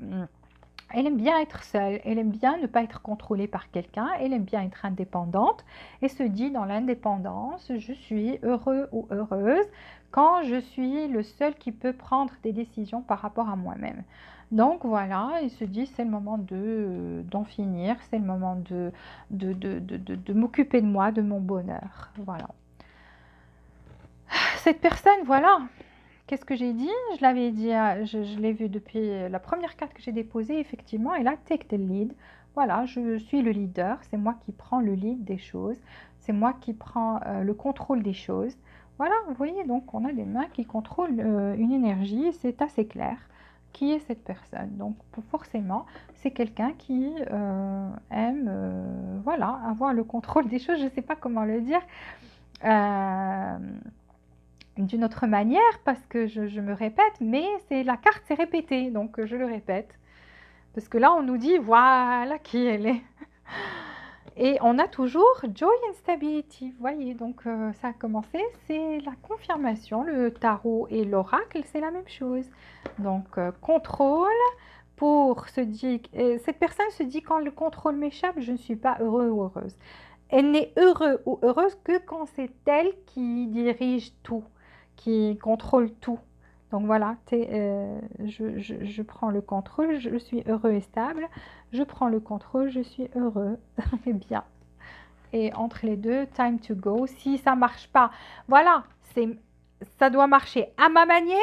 aime bien être seule, elle aime bien ne pas être contrôlée par quelqu'un, elle aime bien être indépendante et se dit dans l'indépendance, je suis heureux ou heureuse quand je suis le seul qui peut prendre des décisions par rapport à moi-même. Donc voilà, il se dit c'est le moment d'en finir, c'est le moment de m'occuper de moi, de mon bonheur. Voilà. Cette personne, voilà, qu'est-ce que j'ai dit? Je l'avais dit, je l'ai vu depuis la première carte que j'ai déposée, effectivement, et là, take the lead. Voilà, je suis le leader, c'est moi qui prends le lead des choses, c'est moi qui prends le contrôle des choses. Voilà, vous voyez, donc on a des mains qui contrôlent une énergie, c'est assez clair qui est cette personne. Donc forcément, c'est quelqu'un qui aime voilà, avoir le contrôle des choses, je ne sais pas comment le dire. D'une autre manière, parce que je me répète, mais c'est la carte s'est répétée, donc je le répète. Parce que là, on nous dit, voilà qui elle est. Et on a toujours Joy and Stability, vous voyez, donc ça a commencé, c'est la confirmation, le tarot et l'oracle, c'est la même chose. Donc contrôle, pour se dire, cette personne se dit, quand le contrôle m'échappe, je ne suis pas heureux ou heureuse. Elle n'est heureuse ou heureuse que quand c'est elle qui dirige tout, qui contrôle tout. Donc voilà, je prends le contrôle, je suis heureux et stable. Je prends le contrôle, je suis heureux et bien. Et entre les deux, time to go. Si ça marche pas, voilà, ça doit marcher à ma manière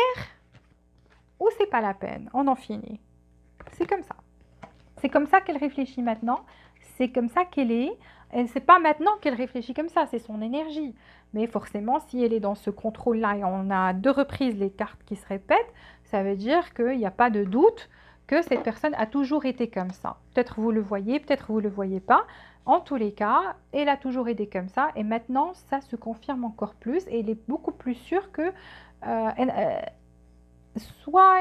ou c'est pas la peine, on en finit. C'est comme ça. C'est comme ça qu'elle réfléchit maintenant. C'est comme ça qu'elle est. Et c'est pas maintenant qu'elle réfléchit comme ça, c'est son énergie. Mais forcément, si elle est dans ce contrôle-là et on a 2 reprises les cartes qui se répètent, ça veut dire qu'il n'y a pas de doute que cette personne a toujours été comme ça. Peut-être vous le voyez, peut-être vous ne le voyez pas. En tous les cas, elle a toujours été comme ça et maintenant, ça se confirme encore plus et elle est beaucoup plus sûre que soit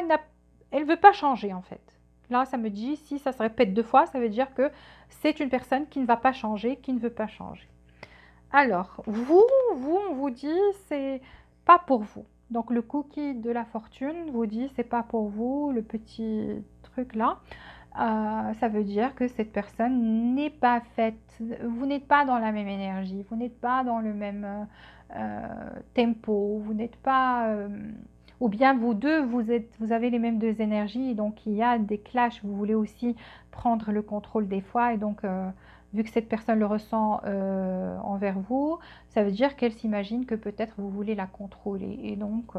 elle ne veut pas changer en fait. Là, ça me dit, si ça se répète 2 fois, ça veut dire que c'est une personne qui ne va pas changer, qui ne veut pas changer. Alors, on vous dit, c'est pas pour vous. Donc, le cookie de la fortune vous dit, c'est pas pour vous, le petit truc là. Ça veut dire que cette personne n'est pas faite, vous n'êtes pas dans la même énergie, vous n'êtes pas dans le même tempo, vous n'êtes pas... ou bien vous deux, vous avez les mêmes 2 énergies, donc il y a des clashs, vous voulez aussi prendre le contrôle des fois, et donc vu que cette personne le ressent envers vous, ça veut dire qu'elle s'imagine que peut-être vous voulez la contrôler, et donc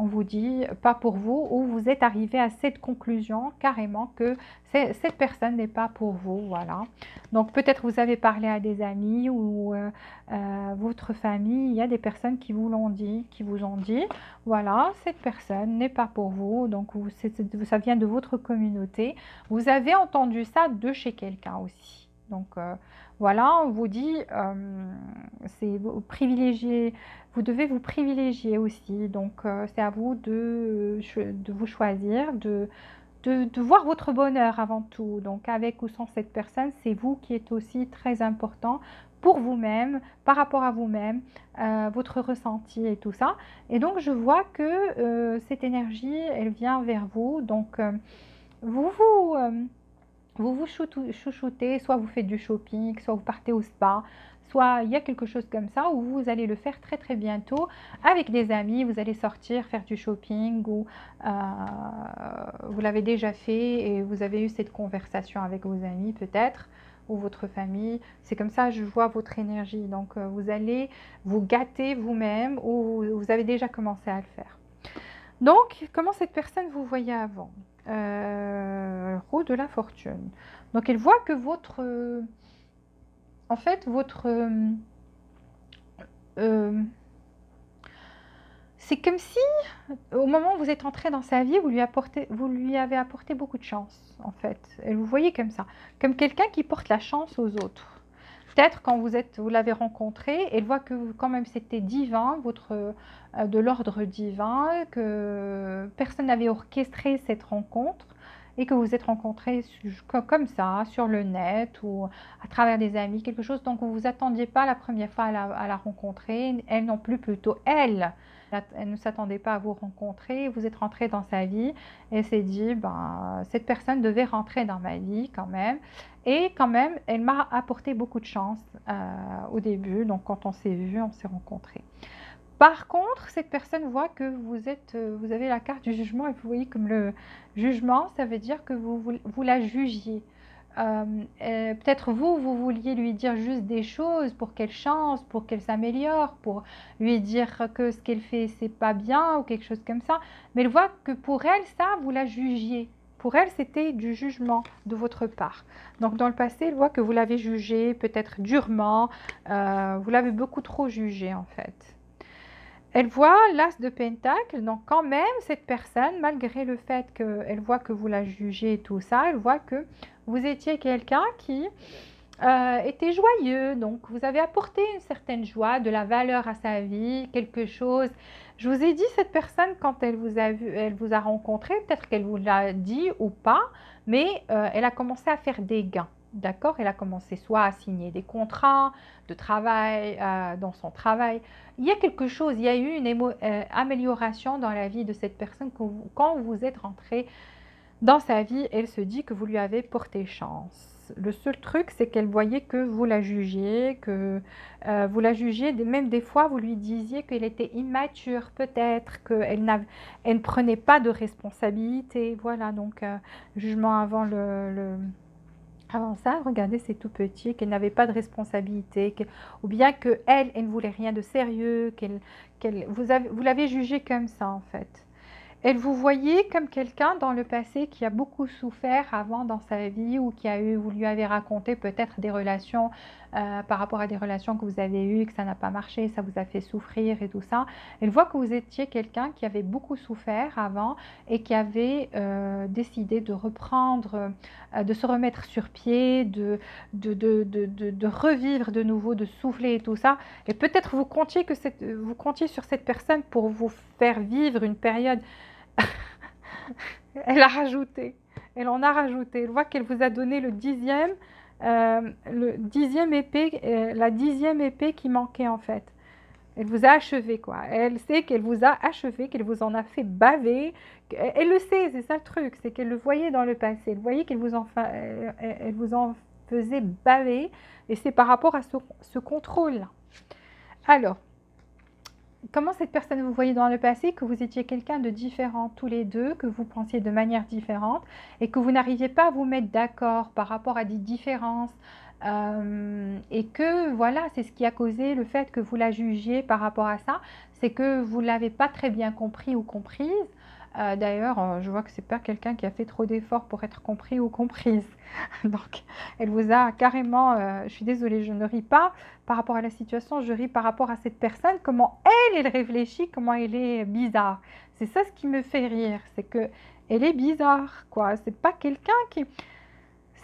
on vous dit pas pour vous, ou vous êtes arrivé à cette conclusion carrément que cette personne n'est pas pour vous, voilà. Donc peut-être vous avez parlé à des amis ou votre famille, il y a des personnes qui vous l'ont dit, voilà, cette personne n'est pas pour vous, donc ça vient de votre communauté. Vous avez entendu ça de chez quelqu'un aussi. Donc voilà, on vous dit, c'est privilégier, vous devez vous privilégier aussi. Donc c'est à vous de vous choisir, de voir votre bonheur avant tout. Donc avec ou sans cette personne, c'est vous qui êtes aussi très important pour vous-même, par rapport à vous-même, votre ressenti et tout ça. Et donc je vois que cette énergie, elle vient vers vous. Donc vous vous chouchoutez, soit vous faites du shopping, soit vous partez au spa, soit il y a quelque chose comme ça où vous allez le faire très très bientôt avec des amis, vous allez sortir, faire du shopping ou vous l'avez déjà fait et vous avez eu cette conversation avec vos amis peut-être ou votre famille. C'est comme ça je vois votre énergie. Donc vous allez vous gâter vous-même ou vous avez déjà commencé à le faire. Donc, comment cette personne vous voyait avant? Roue de la fortune. Donc, elle voit que votre... en fait, votre... c'est comme si, au moment où vous êtes entré dans sa vie, vous lui avez apporté beaucoup de chance, en fait. Et vous voyez comme ça. Comme quelqu'un qui porte la chance aux autres. peut-être quand vous l'avez rencontré, elle voit que quand même c'était divin, de l'ordre divin, que personne n'avait orchestré cette rencontre et que vous êtes rencontrés comme ça, sur le net ou à travers des amis, quelque chose dont vous ne vous attendiez pas la première fois à la rencontrer, elle non plus, plutôt elle. Elle ne s'attendait pas à vous rencontrer, vous êtes rentré dans sa vie et s'est dit, ben, cette personne devait rentrer dans ma vie quand même. Et quand même, elle m'a apporté beaucoup de chance au début, donc quand on s'est vu, on s'est rencontrés. Par contre, cette personne voit que vous avez la carte du jugement et vous voyez comme le jugement, ça veut dire que vous la jugiez. Peut-être vous vouliez lui dire juste des choses pour qu'elle change, pour qu'elle s'améliore, pour lui dire que ce qu'elle fait, c'est pas bien ou quelque chose comme ça. Mais elle voit que pour elle, ça, vous la jugiez. Pour elle, c'était du jugement de votre part. Donc, dans le passé, elle voit que vous l'avez jugé peut-être durement. Vous l'avez beaucoup trop jugé, en fait. Elle voit l'as de Pentacle, donc quand même, cette personne, malgré le fait qu'elle voit que vous la jugez et tout ça, elle voit que vous étiez quelqu'un qui était joyeux. Donc, vous avez apporté une certaine joie, de la valeur à sa vie, quelque chose. Je vous ai dit, cette personne, quand elle vous a vu, elle vous a rencontré, peut-être qu'elle vous l'a dit ou pas, mais elle a commencé à faire des gains. D'accord? Elle a commencé soit à signer des contrats de travail dans son travail. Il y a quelque chose, il y a eu une amélioration dans la vie de cette personne quand vous êtes rentré dans sa vie. Elle se dit que vous lui avez porté chance. Le seul truc, c'est qu'elle voyait que vous la jugiez, même des fois, vous lui disiez qu'elle était immature, peut-être, qu'elle elle ne prenait pas de responsabilité. Voilà, donc, jugement avant avant ça, regardez, c'est tout petit, qu'elle n'avait pas de responsabilité, ou bien qu'elle ne voulait rien de sérieux, vous l'avez jugée comme ça, en fait. Elle vous voyait comme quelqu'un dans le passé qui a beaucoup souffert avant dans sa vie ou vous lui avez raconté peut-être des relations par rapport à des relations que vous avez eues, que ça n'a pas marché, ça vous a fait souffrir et tout ça. Elle voit que vous étiez quelqu'un qui avait beaucoup souffert avant et qui avait décidé de reprendre, de se remettre sur pied, de revivre de nouveau, de souffler et tout ça. Et peut-être vous comptiez sur cette personne pour vous faire vivre une période. Elle a rajouté, elle en a rajouté. Elle voit qu'elle vous a donné le dixième épée, la 10e épée qui manquait en fait. Elle vous a achevé quoi. Elle sait qu'elle vous a achevé, qu'elle vous en a fait baver. Elle le sait, c'est ça le truc, c'est qu'elle le voyait dans le passé. Elle voyait qu'elle vous en faisait baver et c'est par rapport à ce contrôle-là. Alors, comment cette personne vous voyait dans le passé, que vous étiez quelqu'un de différent tous les deux, que vous pensiez de manière différente et que vous n'arriviez pas à vous mettre d'accord par rapport à des différences et que voilà, c'est ce qui a causé le fait que vous la jugiez par rapport à ça, c'est que vous ne l'avez pas très bien compris ou comprise. D'ailleurs, je vois que c'est pas quelqu'un qui a fait trop d'efforts pour être compris ou comprise. Donc, elle vous a carrément, je suis désolée, je ne ris pas par rapport à la situation, je ris par rapport à cette personne, comment elle réfléchit, comment elle est bizarre. C'est ça ce qui me fait rire, c'est que elle est bizarre, quoi. C'est pas quelqu'un qui...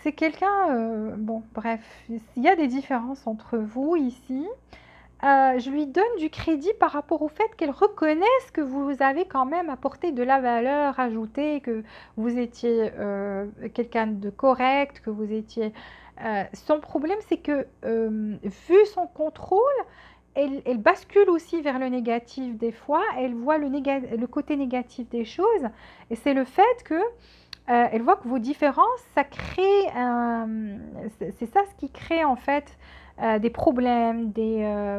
C'est quelqu'un... bon, bref, il y a des différences entre vous ici. Je lui donne du crédit par rapport au fait qu'elle reconnaisse que vous avez quand même apporté de la valeur ajoutée, que vous étiez quelqu'un de correct, que vous étiez... son problème, c'est que vu son contrôle, elle bascule aussi vers le négatif des fois, elle voit le côté négatif des choses, et c'est le fait que elle voit que vos différences, ça crée c'est ça ce qui crée en fait des problèmes,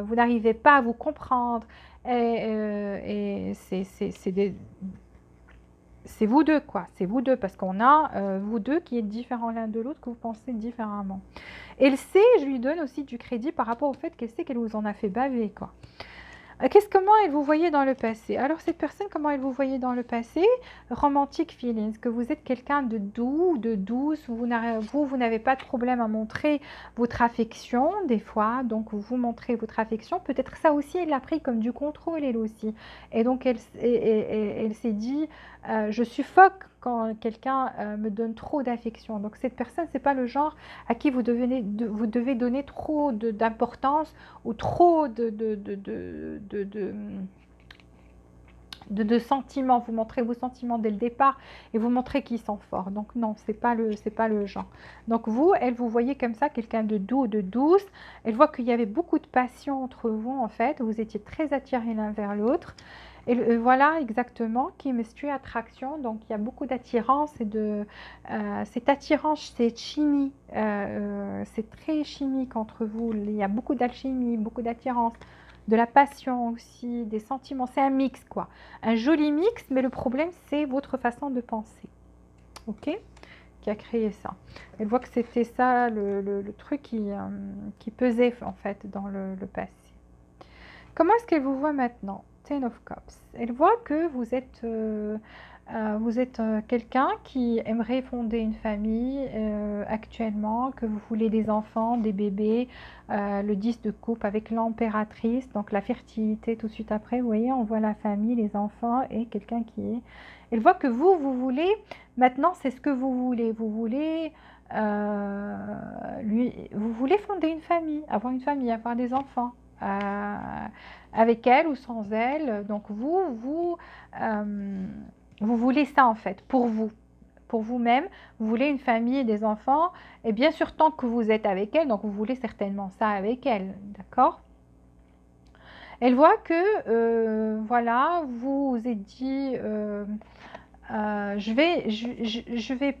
vous n'arrivez pas à vous comprendre, et c'est vous deux quoi, c'est vous deux parce qu'on a vous deux qui êtes différents l'un de l'autre, que vous pensez différemment. Elle sait, je lui donne aussi du crédit par rapport au fait qu'elle sait qu'elle vous en a fait baver quoi. Comment elle vous voyait dans le passé? Alors cette personne, comment elle vous voyait dans le passé? Romantic feelings, que vous êtes quelqu'un de doux, de douce, vous n'avez pas de problème à montrer votre affection des fois, donc vous montrez votre affection. Peut-être ça aussi, elle l'a pris comme du contrôle elle aussi. Et donc elle s'est dit, je suffoque quand quelqu'un me donne trop d'affection. Donc cette personne, c'est pas le genre à qui vous devez donner trop d'importance ou trop de sentiments. Vous montrez vos sentiments dès le départ et vous montrez qu'ils sont forts. Donc non, c'est pas le genre. Donc vous, elle vous voyez comme ça, quelqu'un de doux, de douce. Elle voit qu'il y avait beaucoup de passion entre vous en fait. Vous étiez très attirés l'un vers l'autre. Et voilà exactement, chemistry, attraction. Donc il y a beaucoup d'attirance et cette attirance, cette chimie, c'est très chimique entre vous. Il y a beaucoup d'alchimie, beaucoup d'attirance, de la passion aussi, des sentiments. C'est un mix quoi, un joli mix. Mais le problème, c'est votre façon de penser, ok, qui a créé ça. Elle voit que c'était ça le truc qui pesait en fait dans le passé. Comment est-ce qu'elle vous voit maintenant? Ten of Cups. Elle voit que vous êtes quelqu'un qui aimerait fonder une famille actuellement, que vous voulez des enfants, des bébés, le 10 de coupe avec l'impératrice, donc la fertilité tout de suite après. Vous voyez, on voit la famille, les enfants et quelqu'un qui est... Elle voit que vous voulez, maintenant c'est ce que vous voulez. Vous voulez... vous voulez fonder une famille, avoir des enfants. Avec elle ou sans elle. Donc vous voulez ça en fait, pour vous-même. Vous voulez une famille et des enfants. Et bien sûr, tant que vous êtes avec elle, donc vous voulez certainement ça avec elle. D'accord? Elle voit que, voilà, vous vous êtes dit... je vais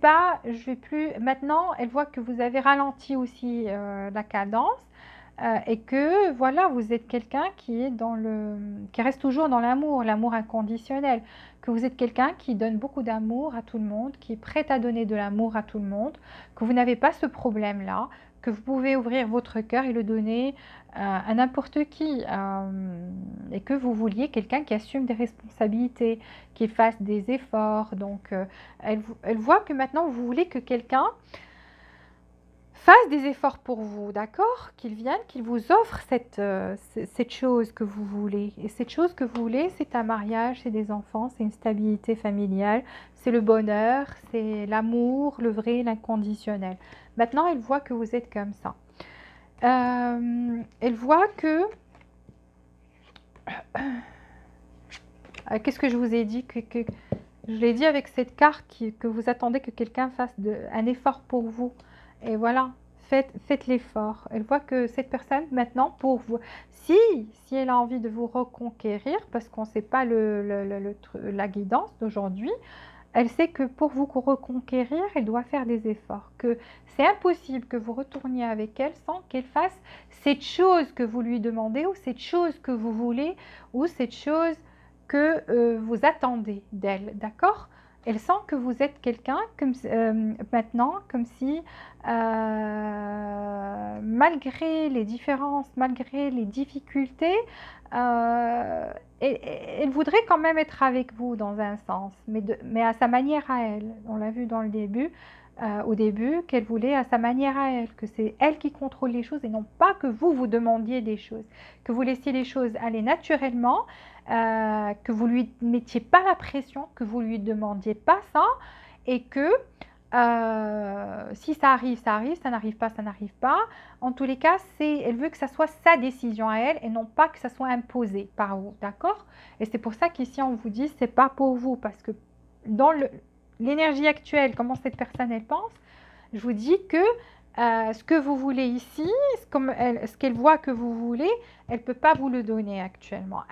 plus. Maintenant, elle voit que vous avez ralenti aussi la cadence et que voilà, vous êtes quelqu'un qui reste toujours dans l'amour, l'amour inconditionnel. Que vous êtes quelqu'un qui donne beaucoup d'amour à tout le monde, qui est prêt à donner de l'amour à tout le monde, que vous n'avez pas ce problème-là, que vous pouvez ouvrir votre cœur et le donner à n'importe qui, et que vous vouliez quelqu'un qui assume des responsabilités, qui fasse des efforts. Donc, elle voit que maintenant, vous voulez que quelqu'un fasse des efforts pour vous, d'accord? Qu'il vienne, qu'il vous offre cette chose que vous voulez. Et cette chose que vous voulez, c'est un mariage, c'est des enfants, c'est une stabilité familiale, c'est le bonheur, c'est l'amour, le vrai, l'inconditionnel. Maintenant, elle voit que vous êtes comme ça. Elle voit que... Qu'est-ce que je vous ai dit je l'ai dit avec cette carte que vous attendez que quelqu'un fasse un effort pour vous. Et voilà, faites l'effort. Elle voit que cette personne, maintenant, pour vous, si elle a envie de vous reconquérir, parce qu'on ne sait pas la guidance d'aujourd'hui, elle sait que pour vous reconquérir, elle doit faire des efforts. Que c'est impossible que vous retourniez avec elle sans qu'elle fasse cette chose que vous lui demandez, ou cette chose que vous voulez, ou cette chose que vous attendez d'elle, d'accord? Elle sent que vous êtes quelqu'un maintenant, comme si malgré les différences, malgré les difficultés, elle voudrait quand même être avec vous dans un sens, mais à sa manière à elle. On l'a vu dans le début, au début, qu'elle voulait à sa manière à elle, que c'est elle qui contrôle les choses et non pas que vous demandiez des choses, que vous laissiez les choses aller naturellement, que vous lui mettiez pas la pression, que vous lui demandiez pas ça, et que si ça arrive, ça arrive, ça n'arrive pas, ça n'arrive pas. En tous les cas, elle veut que ça soit sa décision à elle et non pas que ça soit imposé par vous, d'accord? Et c'est pour ça qu'ici on vous dit c'est pas pour vous, parce que dans l'énergie actuelle, comment cette personne elle pense, je vous dis que ce que vous voulez ici, ce qu'elle voit que vous voulez, elle ne peut pas vous le donner actuellement.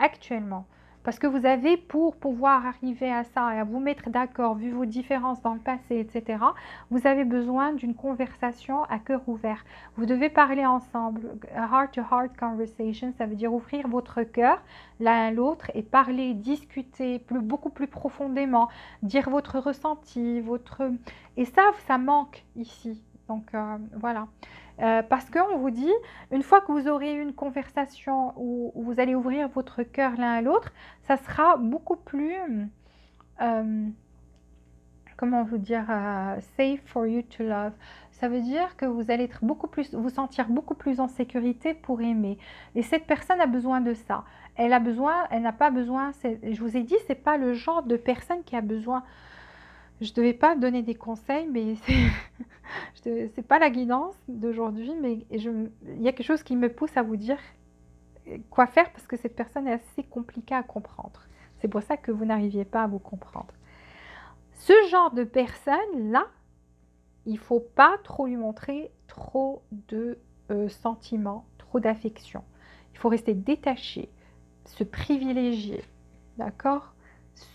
Parce que vous avez, pour pouvoir arriver à ça et à vous mettre d'accord, vu vos différences dans le passé, etc., vous avez besoin d'une conversation à cœur ouvert. Vous devez parler ensemble. Heart-to-heart conversation, ça veut dire ouvrir votre cœur l'un à l'autre et parler, discuter beaucoup plus profondément, dire votre ressenti, et ça manque ici. Donc voilà. Parce qu'on vous dit, une fois que vous aurez eu une conversation où vous allez ouvrir votre cœur l'un à l'autre, ça sera beaucoup plus, comment vous dire, safe for you to love. Ça veut dire que vous allez vous sentir beaucoup plus en sécurité pour aimer. Et cette personne a besoin de ça. Elle n'a pas besoin, je vous ai dit, c'est pas le genre de personne qui a besoin Je ne devais pas donner des conseils, mais c'est pas la guidance d'aujourd'hui, mais il y a quelque chose qui me pousse à vous dire quoi faire parce que cette personne est assez compliquée à comprendre. C'est pour ça que vous n'arriviez pas à vous comprendre. Ce genre de personne-là, il ne faut pas trop lui montrer trop de sentiments, trop d'affection. Il faut rester détaché, se privilégier, d'accord?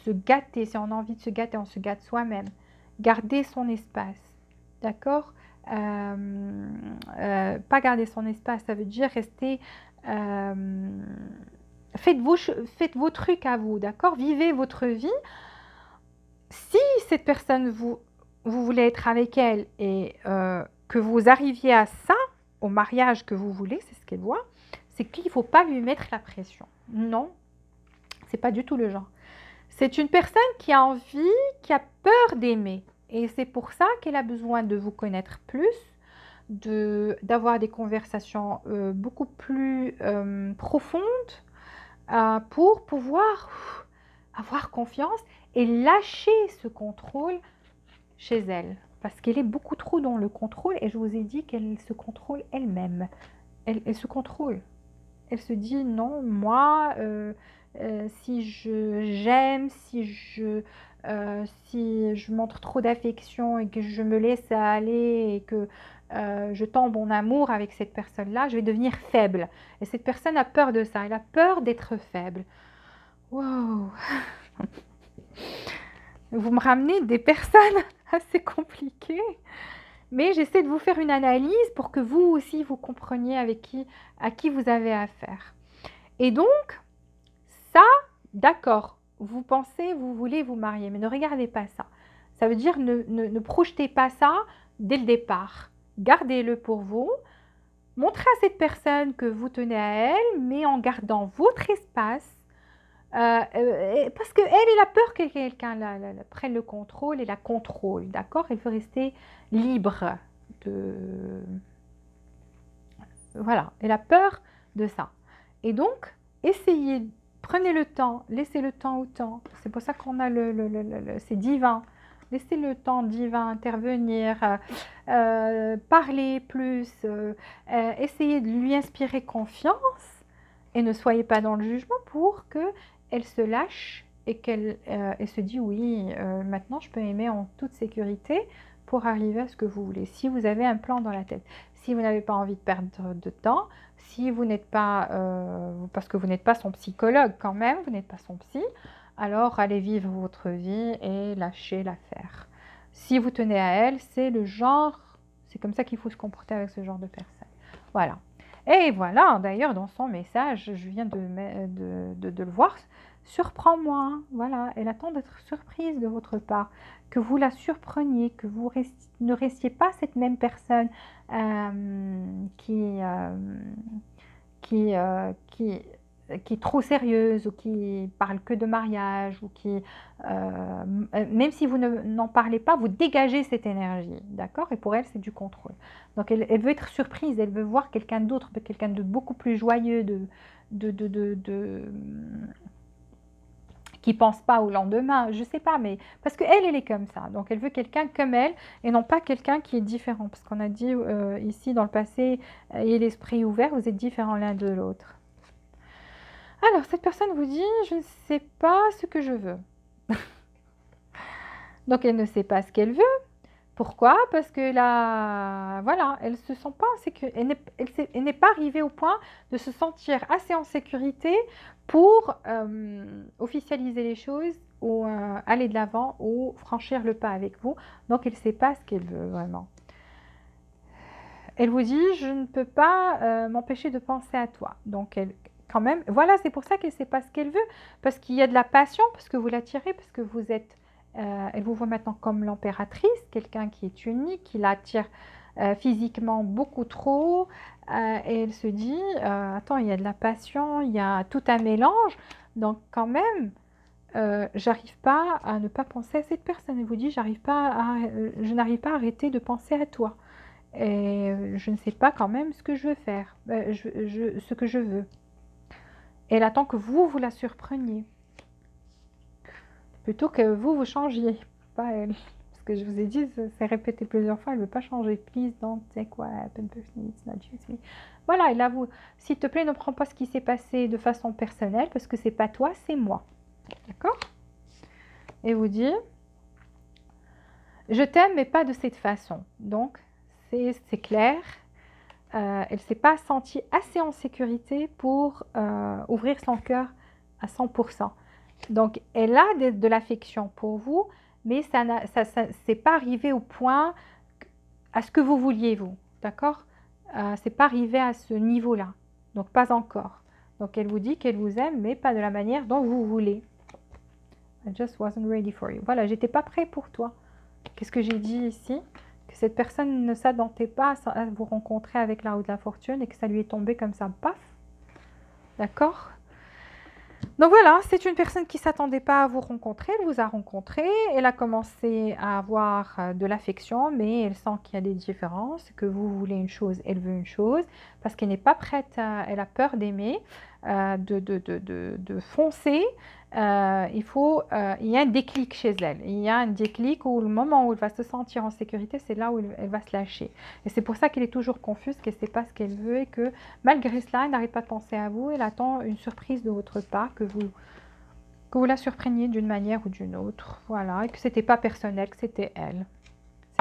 Se gâter, si on a envie de se gâter, on se gâte soi-même. Garder son espace, d'accord? Pas garder son espace, ça veut dire rester... faites vos trucs à vous, d'accord? Vivez votre vie. Si cette personne, vous voulez être avec elle et que vous arriviez à ça, au mariage que vous voulez, c'est ce qu'elle voit, c'est qu'il ne faut pas lui mettre la pression. Non, c'est pas du tout le genre. C'est une personne qui a envie, qui a peur d'aimer. Et c'est pour ça qu'elle a besoin de vous connaître plus, d'avoir des conversations beaucoup plus profondes pour pouvoir avoir confiance et lâcher ce contrôle chez elle. Parce qu'elle est beaucoup trop dans le contrôle et je vous ai dit qu'elle se contrôle elle-même. Elle se contrôle. Elle se dit non, moi, si j'aime, si je montre trop d'affection et que je me laisse aller et que je tombe en amour avec cette personne-là, je vais devenir faible. Et cette personne a peur de ça. Elle a peur d'être faible. Wow. Vous me ramenez des personnes assez compliquées. Mais j'essaie de vous faire une analyse pour que vous aussi, vous compreniez à qui vous avez affaire. Et donc, ça, d'accord, vous pensez, vous voulez vous marier, mais ne regardez pas ça. Ça veut dire ne projetez pas ça dès le départ. Gardez-le pour vous. Montrez à cette personne que vous tenez à elle, mais en gardant votre espace. Parce qu'elle, elle a peur que quelqu'un prenne le contrôle et la contrôle, d'accord? Elle veut rester libre de... Voilà, elle a peur de ça. Et donc, essayez, prenez le temps, laissez le temps au temps. C'est pour ça qu'on a c'est divin. Laissez le temps divin intervenir, parler plus, essayez de lui inspirer confiance et ne soyez pas dans le jugement pour qu'elle se lâche et qu'elle se dit oui, maintenant je peux aimer en toute sécurité pour arriver à ce que vous voulez. Si vous avez un plan dans la tête, si vous n'avez pas envie de perdre de temps, si vous n'êtes pas, parce que vous n'êtes pas son psychologue quand même, vous n'êtes pas son psy, alors allez vivre votre vie et lâchez l'affaire. Si vous tenez à elle, c'est le genre, c'est comme ça qu'il faut se comporter avec ce genre de personne. Voilà. Et voilà, d'ailleurs, dans son message, je viens de le voir, surprends-moi. Voilà, elle attend d'être surprise de votre part, que vous la surpreniez, que vous ne restiez pas cette même personne qui est trop sérieuse ou qui parle que de mariage ou qui, même si vous n'en parlez pas, vous dégagez cette énergie, d'accord? Et pour elle, c'est du contrôle. Donc, elle veut être surprise, elle veut voir quelqu'un d'autre, quelqu'un de beaucoup plus joyeux, qui ne pense pas au lendemain, je ne sais pas, mais parce qu'elle, elle est comme ça. Donc, elle veut quelqu'un comme elle et non pas quelqu'un qui est différent. Parce qu'on a dit ici, dans le passé, ayez l'esprit ouvert, vous êtes différents l'un de l'autre. Alors, cette personne vous dit, je ne sais pas ce que je veux. Donc, elle ne sait pas ce qu'elle veut. Pourquoi? Parce que là, voilà, elle se sent pas en sécurité. Elle n'est pas arrivée au point de se sentir assez en sécurité pour officialiser les choses ou aller de l'avant ou franchir le pas avec vous. Donc, elle ne sait pas ce qu'elle veut vraiment. Elle vous dit, je ne peux pas m'empêcher de penser à toi. Donc, elle, quand même, voilà, c'est pour ça qu'elle ne sait pas ce qu'elle veut. Parce qu'il y a de la passion, parce que vous l'attirez, parce que vous êtes... elle vous voit maintenant comme l'impératrice, quelqu'un qui est unique, qui l'attire physiquement beaucoup trop. Et elle se dit, attends, il y a de la passion, il y a tout un mélange. Donc, quand même... j'arrive pas à ne pas penser à cette personne. Elle vous dit, je n'arrive pas à arrêter de penser à toi. Et je ne sais pas quand même ce que je veux faire, ce que je veux. Et elle attend que vous la surpreniez. Plutôt que vous changiez. pas elle. Parce que je vous ai dit, c'est répété plusieurs fois, elle ne veut pas changer. Please don't take what happened personally, it's not just me. Voilà, il avoue, s'il te plaît, ne prends pas ce qui s'est passé de façon personnelle, parce que c'est pas toi, c'est moi. D'accord? Et vous dit, je t'aime, mais pas de cette façon. Donc, c'est clair. Elle ne s'est pas sentie assez en sécurité pour ouvrir son cœur à 100%. Donc, elle a de l'affection pour vous, mais ça n'est pas arrivé au point à ce que vous vouliez, vous. D'accord? C'est pas arrivé à ce niveau-là. Donc, pas encore. Donc, elle vous dit qu'elle vous aime, mais pas de la manière dont vous voulez. I just wasn't ready for you. Voilà, j'étais pas prêt pour toi. Qu'est-ce que j'ai dit ici? Que cette personne ne s'attendait pas à vous rencontrer avec la roue de la fortune et que ça lui est tombé comme ça, paf. D'accord? Donc voilà, c'est une personne qui ne s'attendait pas à vous rencontrer, elle vous a rencontré, elle a commencé à avoir de l'affection, mais elle sent qu'il y a des différences, que vous voulez une chose, elle veut une chose, parce qu'elle n'est pas prête, elle a peur d'aimer, de foncer. Il y a un déclic chez elle, il y a un déclic où le moment où elle va se sentir en sécurité, c'est là où elle va se lâcher. Et c'est pour ça qu'elle est toujours confuse, qu'elle ne sait pas ce qu'elle veut et que malgré cela, elle n'arrête pas de penser à vous, elle attend une surprise de votre part, que vous la surpreniez d'une manière ou d'une autre, voilà, et que ce n'était pas personnel, que c'était elle.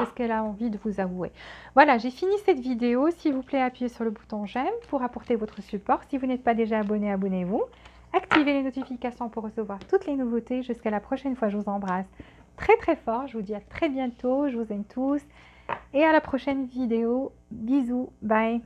C'est ce qu'elle a envie de vous avouer. Voilà, j'ai fini cette vidéo. S'il vous plaît, appuyez sur le bouton j'aime pour apporter votre support. Si vous n'êtes pas déjà abonné, abonnez-vous. Activez les notifications pour recevoir toutes les nouveautés. Jusqu'à la prochaine fois, je vous embrasse très très fort. Je vous dis à très bientôt. Je vous aime tous. Et à la prochaine vidéo. Bisous. Bye.